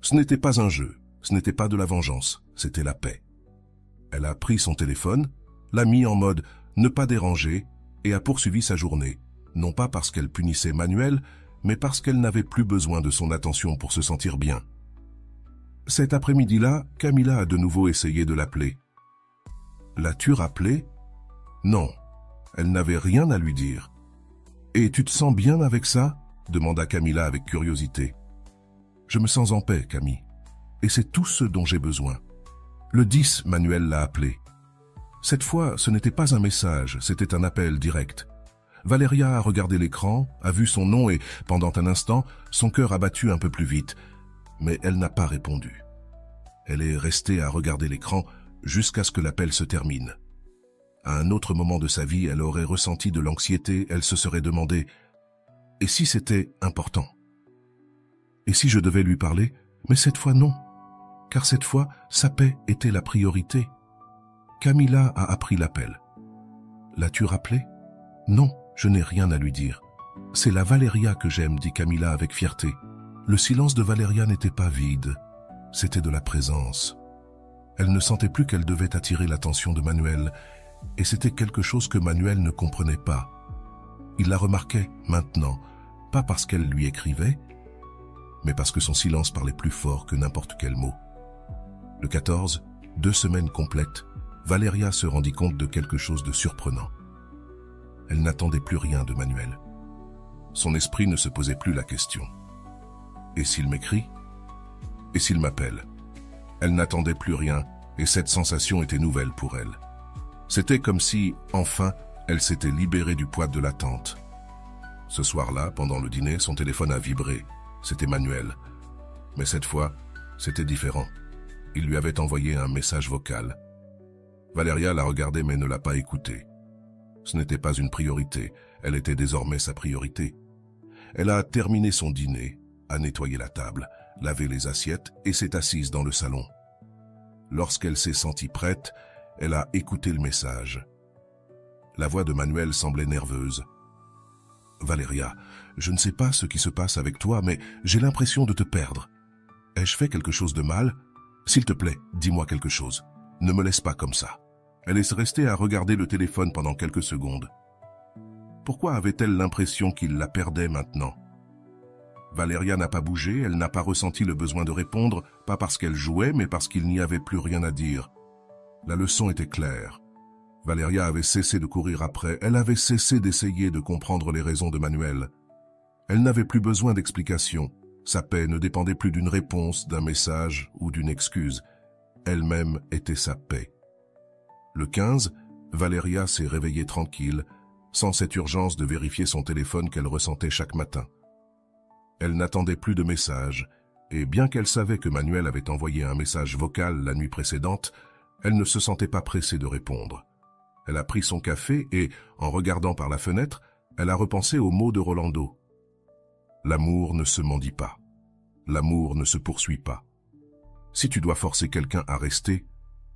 Ce n'était pas un jeu, ce n'était pas de la vengeance, c'était la paix. Elle a pris son téléphone, l'a mis en mode « ne pas déranger » et a poursuivi sa journée, non pas parce qu'elle punissait Manuel, mais parce qu'elle n'avait plus besoin de son attention pour se sentir bien. Cet après-midi-là, Camilla a de nouveau essayé de l'appeler. « L'as-tu rappelé ?» Non, elle n'avait rien à lui dire. « Et tu te sens bien avec ça ?» demanda Camilla avec curiosité. « Je me sens en paix, Camille, et c'est tout ce dont j'ai besoin. » Le 10, Manuel l'a appelé. Cette fois, ce n'était pas un message, c'était un appel direct. Valéria a regardé l'écran, a vu son nom et, pendant un instant, son cœur a battu un peu plus vite. Mais elle n'a pas répondu. Elle est restée à regarder l'écran jusqu'à ce que l'appel se termine. À un autre moment de sa vie, elle aurait ressenti de l'anxiété, elle se serait demandé « Et si c'était important ? Et si je devais lui parler ? Mais cette fois non, car cette fois, sa paix était la priorité. » Camilla a appris l'appel. « L'as-tu rappelé ? » ?»« Non, je n'ai rien à lui dire. C'est la Valéria que j'aime, dit Camilla avec fierté. Le silence de Valéria n'était pas vide, c'était de la présence. Elle ne sentait plus qu'elle devait attirer l'attention de Manuel, et c'était quelque chose que Manuel ne comprenait pas. Il la remarquait maintenant, pas parce qu'elle lui écrivait, mais parce que son silence parlait plus fort que n'importe quel mot. Le 14, 2 semaines complètes, Valéria se rendit compte de quelque chose de surprenant. Elle n'attendait plus rien de Manuel. Son esprit ne se posait plus la question. Et s'il m'écrit? Et s'il m'appelle? Elle n'attendait plus rien, et cette sensation était nouvelle pour elle. C'était comme si, enfin, elle s'était libérée du poids de l'attente. Ce soir-là, pendant le dîner, son téléphone a vibré. C'était Manuel. Mais cette fois, c'était différent. Il lui avait envoyé un message vocal. Valéria l'a regardé mais ne l'a pas écouté. Ce n'était pas une priorité, elle était désormais sa priorité. Elle a terminé son dîner, a nettoyé la table, lavé les assiettes et s'est assise dans le salon. Lorsqu'elle s'est sentie prête, elle a écouté le message. La voix de Manuel semblait nerveuse. « Valéria, je ne sais pas ce qui se passe avec toi, mais j'ai l'impression de te perdre. Ai-je fait quelque chose de mal? S'il te plaît, dis-moi quelque chose. Ne me laisse pas comme ça. » Elle est restée à regarder le téléphone pendant quelques secondes. Pourquoi avait-elle l'impression qu'il la perdait maintenant? Valéria n'a pas bougé, elle n'a pas ressenti le besoin de répondre, pas parce qu'elle jouait, mais parce qu'il n'y avait plus rien à dire. La leçon était claire. Valéria avait cessé de courir après, elle avait cessé d'essayer de comprendre les raisons de Manuel. Elle n'avait plus besoin d'explications. Sa paix ne dépendait plus d'une réponse, d'un message ou d'une excuse. Elle-même était sa paix. Le 15, Valéria s'est réveillée tranquille, sans cette urgence de vérifier son téléphone qu'elle ressentait chaque matin. Elle n'attendait plus de messages, et bien qu'elle savait que Manuel avait envoyé un message vocal la nuit précédente, elle ne se sentait pas pressée de répondre. Elle a pris son café et, en regardant par la fenêtre, elle a repensé aux mots de Rolando. L'amour ne se mendie pas. L'amour ne se poursuit pas. Si tu dois forcer quelqu'un à rester,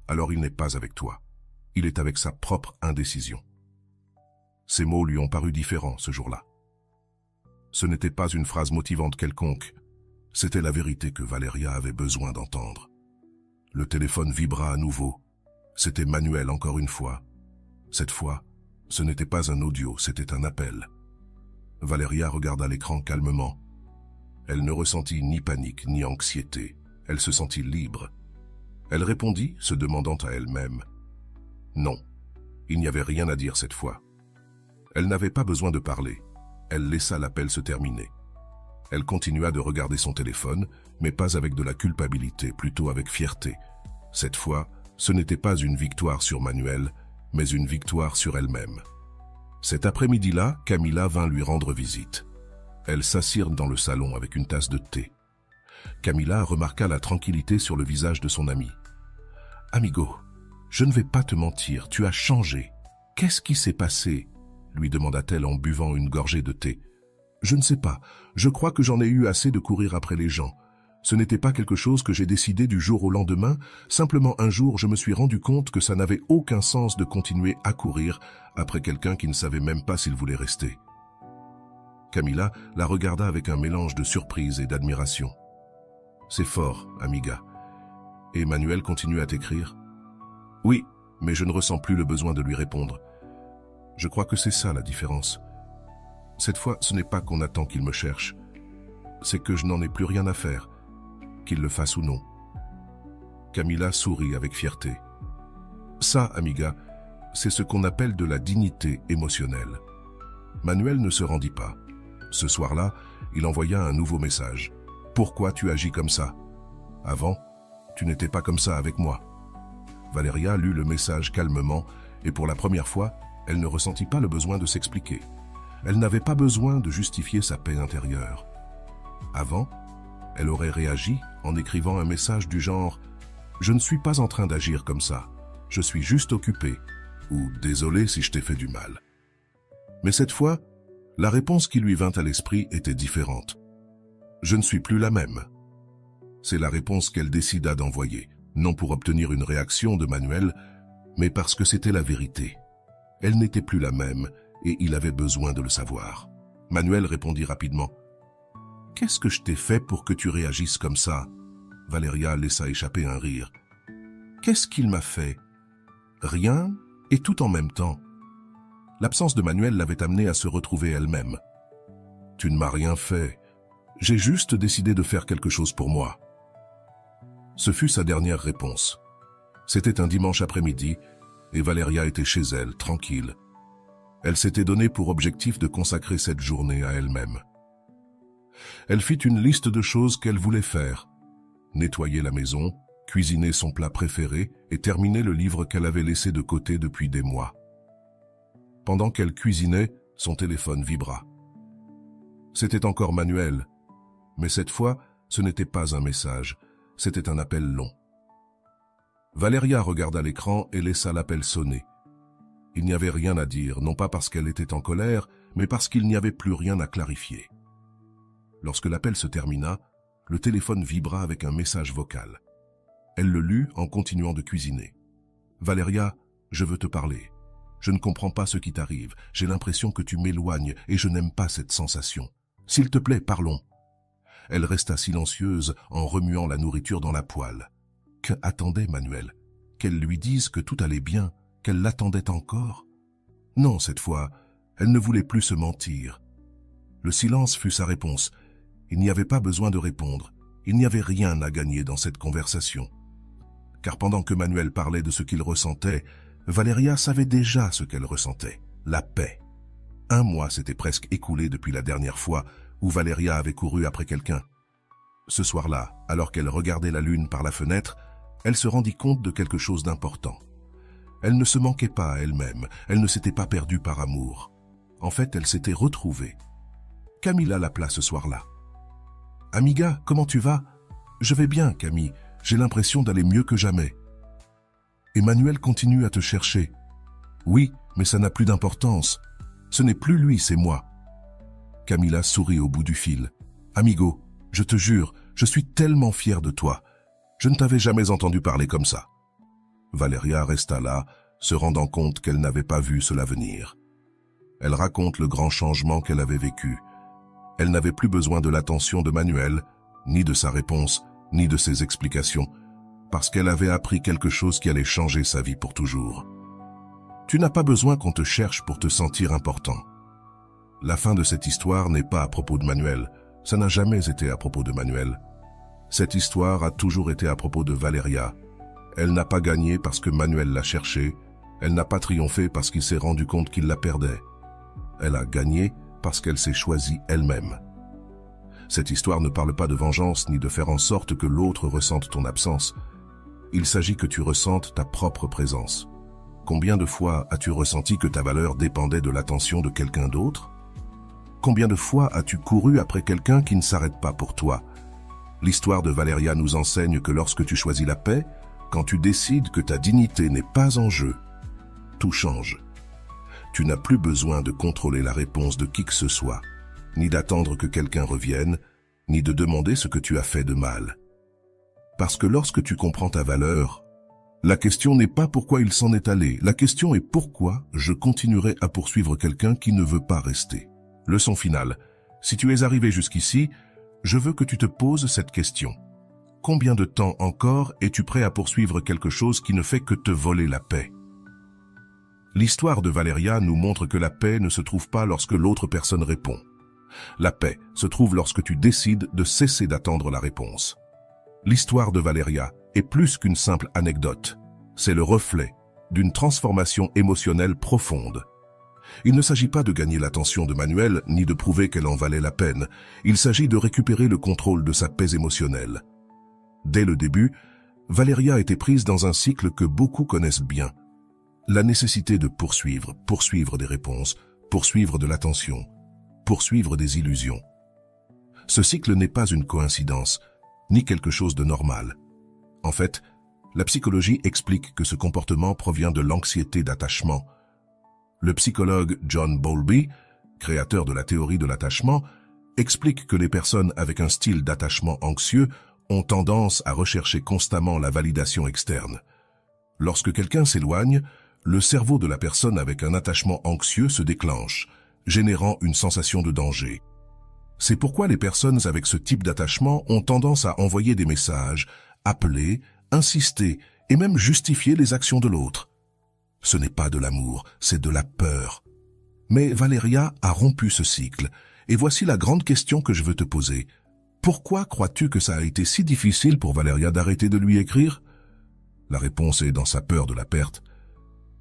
alors il n'est pas avec toi. Il est avec sa propre indécision. Ces mots lui ont paru différents ce jour-là. Ce n'était pas une phrase motivante quelconque, c'était la vérité que Valéria avait besoin d'entendre. Le téléphone vibra à nouveau. C'était Manuel encore une fois. Cette fois, ce n'était pas un audio, c'était un appel. Valeria regarda l'écran calmement. Elle ne ressentit ni panique ni anxiété. Elle se sentit libre. Elle répondit, se demandant à elle-même. Non, il n'y avait rien à dire cette fois. Elle n'avait pas besoin de parler. Elle laissa l'appel se terminer. Elle continua de regarder son téléphone, mais pas avec de la culpabilité, plutôt avec fierté. Cette fois, ce n'était pas une victoire sur Manuel, mais une victoire sur elle-même. Cet après-midi-là, Camila vint lui rendre visite. Elles s'assirent dans le salon avec une tasse de thé. Camila remarqua la tranquillité sur le visage de son ami. « Amigo, je ne vais pas te mentir, tu as changé. Qu'est-ce qui s'est passé ?» lui demanda-t-elle en buvant une gorgée de thé. « Je ne sais pas, je crois que j'en ai eu assez de courir après les gens. Ce n'était pas quelque chose que j'ai décidé du jour au lendemain, simplement un jour je me suis rendu compte que ça n'avait aucun sens de continuer à courir après quelqu'un qui ne savait même pas s'il voulait rester. » Camila la regarda avec un mélange de surprise et d'admiration. « C'est fort, amiga. » Et Manuel continue à t'écrire. « Oui, mais je ne ressens plus le besoin de lui répondre. Je crois que c'est ça la différence. Cette fois, ce n'est pas qu'on attend qu'il me cherche. C'est que je n'en ai plus rien à faire, qu'il le fasse ou non. » Camila sourit avec fierté. « Ça, amiga, c'est ce qu'on appelle de la dignité émotionnelle. » Manuel ne se rendit pas. Ce soir-là, il envoya un nouveau message. « Pourquoi tu agis comme ça? Avant, tu n'étais pas comme ça avec moi. » Valeria lut le message calmement et pour la première fois, elle ne ressentit pas le besoin de s'expliquer. Elle n'avait pas besoin de justifier sa paix intérieure. Avant, elle aurait réagi en écrivant un message du genre « Je ne suis pas en train d'agir comme ça, je suis juste occupé » ou « Désolé si je t'ai fait du mal ». Mais cette fois, la réponse qui lui vint à l'esprit était différente. « Je ne suis plus la même ». C'est la réponse qu'elle décida d'envoyer, non pour obtenir une réaction de Manuel, mais parce que c'était la vérité. Elle n'était plus la même et il avait besoin de le savoir. Manuel répondit rapidement. « Qu'est-ce que je t'ai fait pour que tu réagisses comme ça ?» Valeria laissa échapper un rire. « Qu'est-ce qu'il m'a fait ? Rien et tout en même temps. » L'absence de Manuel l'avait amenée à se retrouver elle-même. « Tu ne m'as rien fait. J'ai juste décidé de faire quelque chose pour moi. » Ce fut sa dernière réponse. C'était un dimanche après-midi et Valeria était chez elle, tranquille. Elle s'était donné pour objectif de consacrer cette journée à elle-même. Elle fit une liste de choses qu'elle voulait faire. Nettoyer la maison, cuisiner son plat préféré et terminer le livre qu'elle avait laissé de côté depuis des mois. Pendant qu'elle cuisinait, son téléphone vibra. C'était encore Manuel, mais cette fois, ce n'était pas un message, c'était un appel long. Valeria regarda l'écran et laissa l'appel sonner. Il n'y avait rien à dire, non pas parce qu'elle était en colère, mais parce qu'il n'y avait plus rien à clarifier. Lorsque l'appel se termina, le téléphone vibra avec un message vocal. Elle le lut en continuant de cuisiner. « Valeria, je veux te parler. Je ne comprends pas ce qui t'arrive. J'ai l'impression que tu m'éloignes et je n'aime pas cette sensation. S'il te plaît, parlons. » Elle resta silencieuse en remuant la nourriture dans la poêle. Que attendait Manuel? Qu'elle lui dise que tout allait bien, qu'elle l'attendait encore? Non, cette fois, elle ne voulait plus se mentir. Le silence fut sa réponse. Il n'y avait pas besoin de répondre. Il n'y avait rien à gagner dans cette conversation. Car pendant que Manuel parlait de ce qu'il ressentait, Valeria savait déjà ce qu'elle ressentait, la paix. 1 mois s'était presque écoulé depuis la dernière fois où Valeria avait couru après quelqu'un. Ce soir-là, alors qu'elle regardait la lune par la fenêtre, elle se rendit compte de quelque chose d'important. Elle ne se manquait pas à elle-même, elle ne s'était pas perdue par amour. En fait, elle s'était retrouvée. Camila l'appela ce soir-là. « Amiga, comment tu vas ? » ?»« Je vais bien, Camille. J'ai l'impression d'aller mieux que jamais. »« Emmanuel continue à te chercher. »« Oui, mais ça n'a plus d'importance. Ce n'est plus lui, c'est moi. » Camila sourit au bout du fil. « Amigo, je te jure, je suis tellement fier de toi. Je ne t'avais jamais entendu parler comme ça. » Valeria resta là, se rendant compte qu'elle n'avait pas vu cela venir. Elle raconte le grand changement qu'elle avait vécu. Elle n'avait plus besoin de l'attention de Manuel, ni de sa réponse, ni de ses explications. parce qu'elle avait appris quelque chose qui allait changer sa vie pour toujours. Tu n'as pas besoin qu'on te cherche pour te sentir important. La fin de cette histoire n'est pas à propos de Manuel. Ça n'a jamais été à propos de Manuel. Cette histoire a toujours été à propos de Valeria. Elle n'a pas gagné parce que Manuel l'a cherchée. Elle n'a pas triomphé parce qu'il s'est rendu compte qu'il la perdait. Elle a gagné parce qu'elle s'est choisie elle-même. Cette histoire ne parle pas de vengeance ni de faire en sorte que l'autre ressente ton absence. Il s'agit que tu ressentes ta propre présence. Combien de fois as-tu ressenti que ta valeur dépendait de l'attention de quelqu'un d'autre? Combien de fois as-tu couru après quelqu'un qui ne s'arrête pas pour toi? L'histoire de Valeria nous enseigne que lorsque tu choisis la paix, quand tu décides que ta dignité n'est pas en jeu, tout change. Tu n'as plus besoin de contrôler la réponse de qui que ce soit, ni d'attendre que quelqu'un revienne, ni de demander ce que tu as fait de mal. Parce que lorsque tu comprends ta valeur, la question n'est pas pourquoi il s'en est allé, la question est pourquoi je continuerai à poursuivre quelqu'un qui ne veut pas rester. Leçon finale. Si tu es arrivé jusqu'ici, je veux que tu te poses cette question. Combien de temps encore es-tu prêt à poursuivre quelque chose qui ne fait que te voler la paix? L'histoire de Valeria nous montre que la paix ne se trouve pas lorsque l'autre personne répond. La paix se trouve lorsque tu décides de cesser d'attendre la réponse. L'histoire de Valeria est plus qu'une simple anecdote. C'est le reflet d'une transformation émotionnelle profonde. Il ne s'agit pas de gagner l'attention de Manuel ni de prouver qu'elle en valait la peine. Il s'agit de récupérer le contrôle de sa paix émotionnelle. Dès le début, Valeria était prise dans un cycle que beaucoup connaissent bien. La nécessité de poursuivre des réponses, poursuivre de l'attention, poursuivre des illusions. Ce cycle n'est pas une coïncidence, ni quelque chose de normal. En fait, la psychologie explique que ce comportement provient de l'anxiété d'attachement. Le psychologue John Bowlby, créateur de la théorie de l'attachement, explique que les personnes avec un style d'attachement anxieux ont tendance à rechercher constamment la validation externe. Lorsque quelqu'un s'éloigne, le cerveau de la personne avec un attachement anxieux se déclenche, générant une sensation de danger. C'est pourquoi les personnes avec ce type d'attachement ont tendance à envoyer des messages, appeler, insister et même justifier les actions de l'autre. Ce n'est pas de l'amour, c'est de la peur. Mais Valeria a rompu ce cycle, et voici la grande question que je veux te poser. Pourquoi crois-tu que ça a été si difficile pour Valeria d'arrêter de lui écrire? La réponse est dans sa peur de la perte.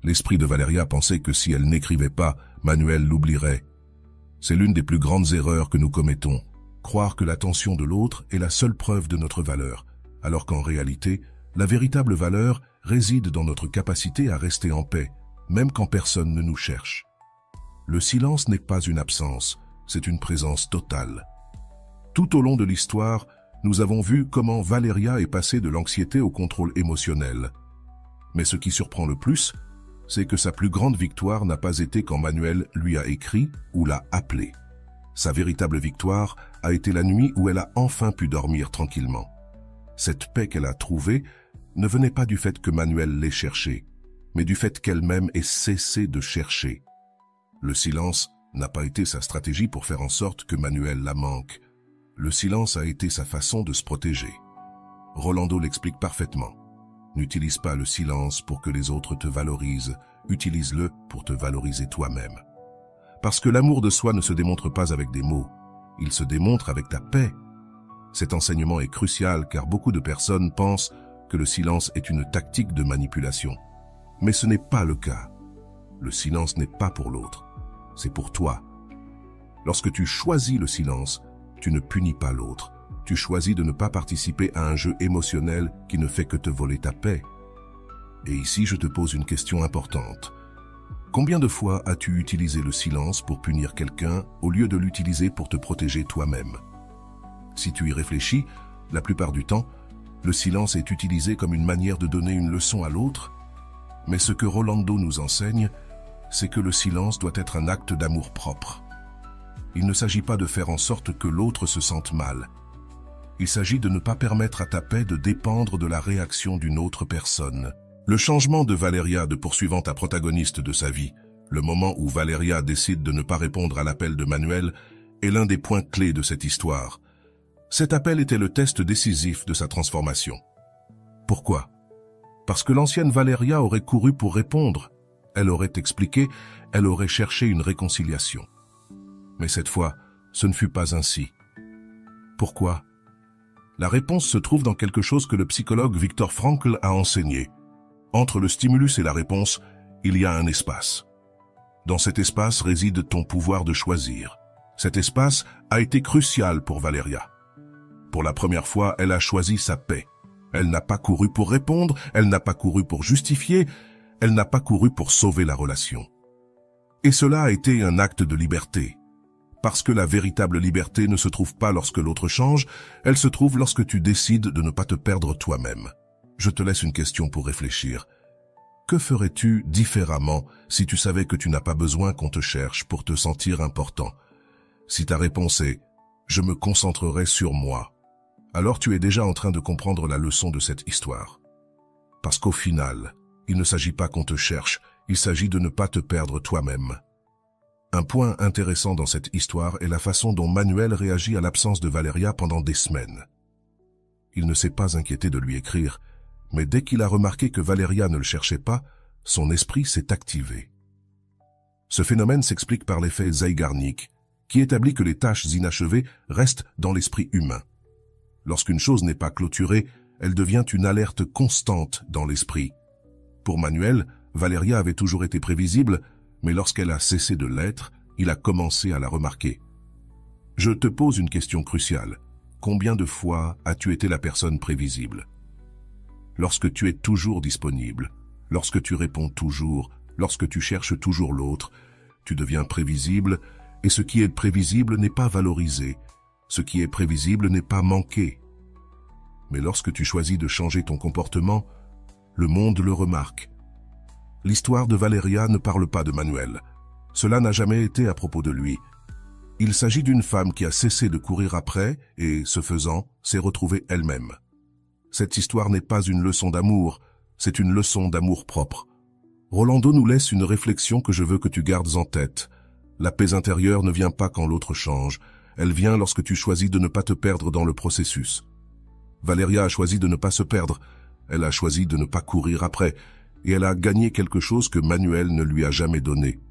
L'esprit de Valeria pensait que si elle n'écrivait pas, Manuel l'oublierait. C'est l'une des plus grandes erreurs que nous commettons, croire que l'attention de l'autre est la seule preuve de notre valeur, alors qu'en réalité, la véritable valeur réside dans notre capacité à rester en paix, même quand personne ne nous cherche. Le silence n'est pas une absence, c'est une présence totale. Tout au long de l'histoire, nous avons vu comment Valeria est passée de l'anxiété au contrôle émotionnel. Mais ce qui surprend le plus, c'est que sa plus grande victoire n'a pas été quand Manuel lui a écrit ou l'a appelé. Sa véritable victoire a été la nuit où elle a enfin pu dormir tranquillement. Cette paix qu'elle a trouvée ne venait pas du fait que Manuel l'ait cherchée, mais du fait qu'elle-même ait cessé de chercher. Le silence n'a pas été sa stratégie pour faire en sorte que Manuel la manque. Le silence a été sa façon de se protéger. Rolando l'explique parfaitement. N'utilise pas le silence pour que les autres te valorisent, utilise-le pour te valoriser toi-même. Parce que l'amour de soi ne se démontre pas avec des mots, il se démontre avec ta paix. Cet enseignement est crucial car beaucoup de personnes pensent que le silence est une tactique de manipulation. Mais ce n'est pas le cas. Le silence n'est pas pour l'autre, c'est pour toi. Lorsque tu choisis le silence, tu ne punis pas l'autre. Tu choisis de ne pas participer à un jeu émotionnel qui ne fait que te voler ta paix. Et ici, je te pose une question importante. Combien de fois as-tu utilisé le silence pour punir quelqu'un au lieu de l'utiliser pour te protéger toi-même? Si tu y réfléchis, la plupart du temps, le silence est utilisé comme une manière de donner une leçon à l'autre. Mais ce que Rolando nous enseigne, c'est que le silence doit être un acte d'amour propre. Il ne s'agit pas de faire en sorte que l'autre se sente mal. Il s'agit de ne pas permettre à ta paix de dépendre de la réaction d'une autre personne. Le changement de Valeria de poursuivant ta protagoniste de sa vie, le moment où Valeria décide de ne pas répondre à l'appel de Manuel, est l'un des points clés de cette histoire. Cet appel était le test décisif de sa transformation. Pourquoi? Parce que l'ancienne Valeria aurait couru pour répondre. Elle aurait expliqué, elle aurait cherché une réconciliation. Mais cette fois, ce ne fut pas ainsi. Pourquoi? La réponse se trouve dans quelque chose que le psychologue Viktor Frankl a enseigné. Entre le stimulus et la réponse, il y a un espace. Dans cet espace réside ton pouvoir de choisir. Cet espace a été crucial pour Valeria. Pour la première fois, elle a choisi sa paix. Elle n'a pas couru pour répondre, elle n'a pas couru pour justifier, elle n'a pas couru pour sauver la relation. Et cela a été un acte de liberté. Parce que la véritable liberté ne se trouve pas lorsque l'autre change, elle se trouve lorsque tu décides de ne pas te perdre toi-même. Je te laisse une question pour réfléchir. Que ferais-tu différemment si tu savais que tu n'as pas besoin qu'on te cherche pour te sentir important? Si ta réponse est « je me concentrerai sur moi », alors tu es déjà en train de comprendre la leçon de cette histoire. Parce qu'au final, il ne s'agit pas qu'on te cherche, il s'agit de ne pas te perdre toi-même. Un point intéressant dans cette histoire est la façon dont Manuel réagit à l'absence de Valeria pendant des semaines. Il ne s'est pas inquiété de lui écrire, mais dès qu'il a remarqué que Valeria ne le cherchait pas, son esprit s'est activé. Ce phénomène s'explique par l'effet Zeigarnik, qui établit que les tâches inachevées restent dans l'esprit humain. Lorsqu'une chose n'est pas clôturée, elle devient une alerte constante dans l'esprit. Pour Manuel, Valeria avait toujours été prévisible, mais lorsqu'elle a cessé de l'être, il a commencé à la remarquer. Je te pose une question cruciale. Combien de fois as-tu été la personne prévisible? Lorsque tu es toujours disponible, lorsque tu réponds toujours, lorsque tu cherches toujours l'autre, tu deviens prévisible, et ce qui est prévisible n'est pas valorisé. Ce qui est prévisible n'est pas manqué. Mais lorsque tu choisis de changer ton comportement, le monde le remarque. L'histoire de Valeria ne parle pas de Manuel. Cela n'a jamais été à propos de lui. Il s'agit d'une femme qui a cessé de courir après et, ce faisant, s'est retrouvée elle-même. Cette histoire n'est pas une leçon d'amour, c'est une leçon d'amour-propre. Rolando nous laisse une réflexion que je veux que tu gardes en tête. La paix intérieure ne vient pas quand l'autre change. Elle vient lorsque tu choisis de ne pas te perdre dans le processus. Valeria a choisi de ne pas se perdre. Elle a choisi de ne pas courir après. Et elle a gagné quelque chose que Manuel ne lui a jamais donné.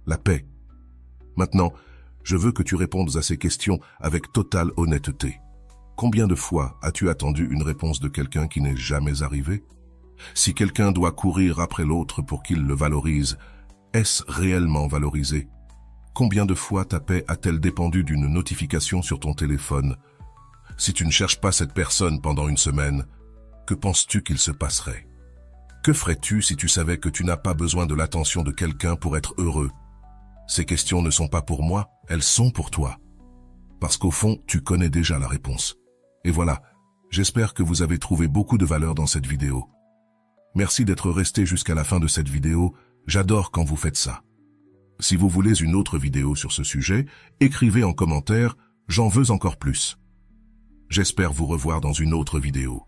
La paix. Maintenant, je veux que tu répondes à ces questions avec totale honnêteté. Combien de fois as-tu attendu une réponse de quelqu'un qui n'est jamais arrivé? Si quelqu'un doit courir après l'autre pour qu'il le valorise, est-ce réellement valorisé? Combien de fois ta paix a-t-elle dépendu d'une notification sur ton téléphone? Si tu ne cherches pas cette personne pendant une semaine, que penses-tu qu'il se passerait? Que ferais-tu si tu savais que tu n'as pas besoin de l'attention de quelqu'un pour être heureux? Ces questions ne sont pas pour moi, elles sont pour toi. Parce qu'au fond, tu connais déjà la réponse. Et voilà, j'espère que vous avez trouvé beaucoup de valeur dans cette vidéo. Merci d'être resté jusqu'à la fin de cette vidéo, j'adore quand vous faites ça. Si vous voulez une autre vidéo sur ce sujet, écrivez en commentaire « J'en veux encore plus ». J'espère vous revoir dans une autre vidéo.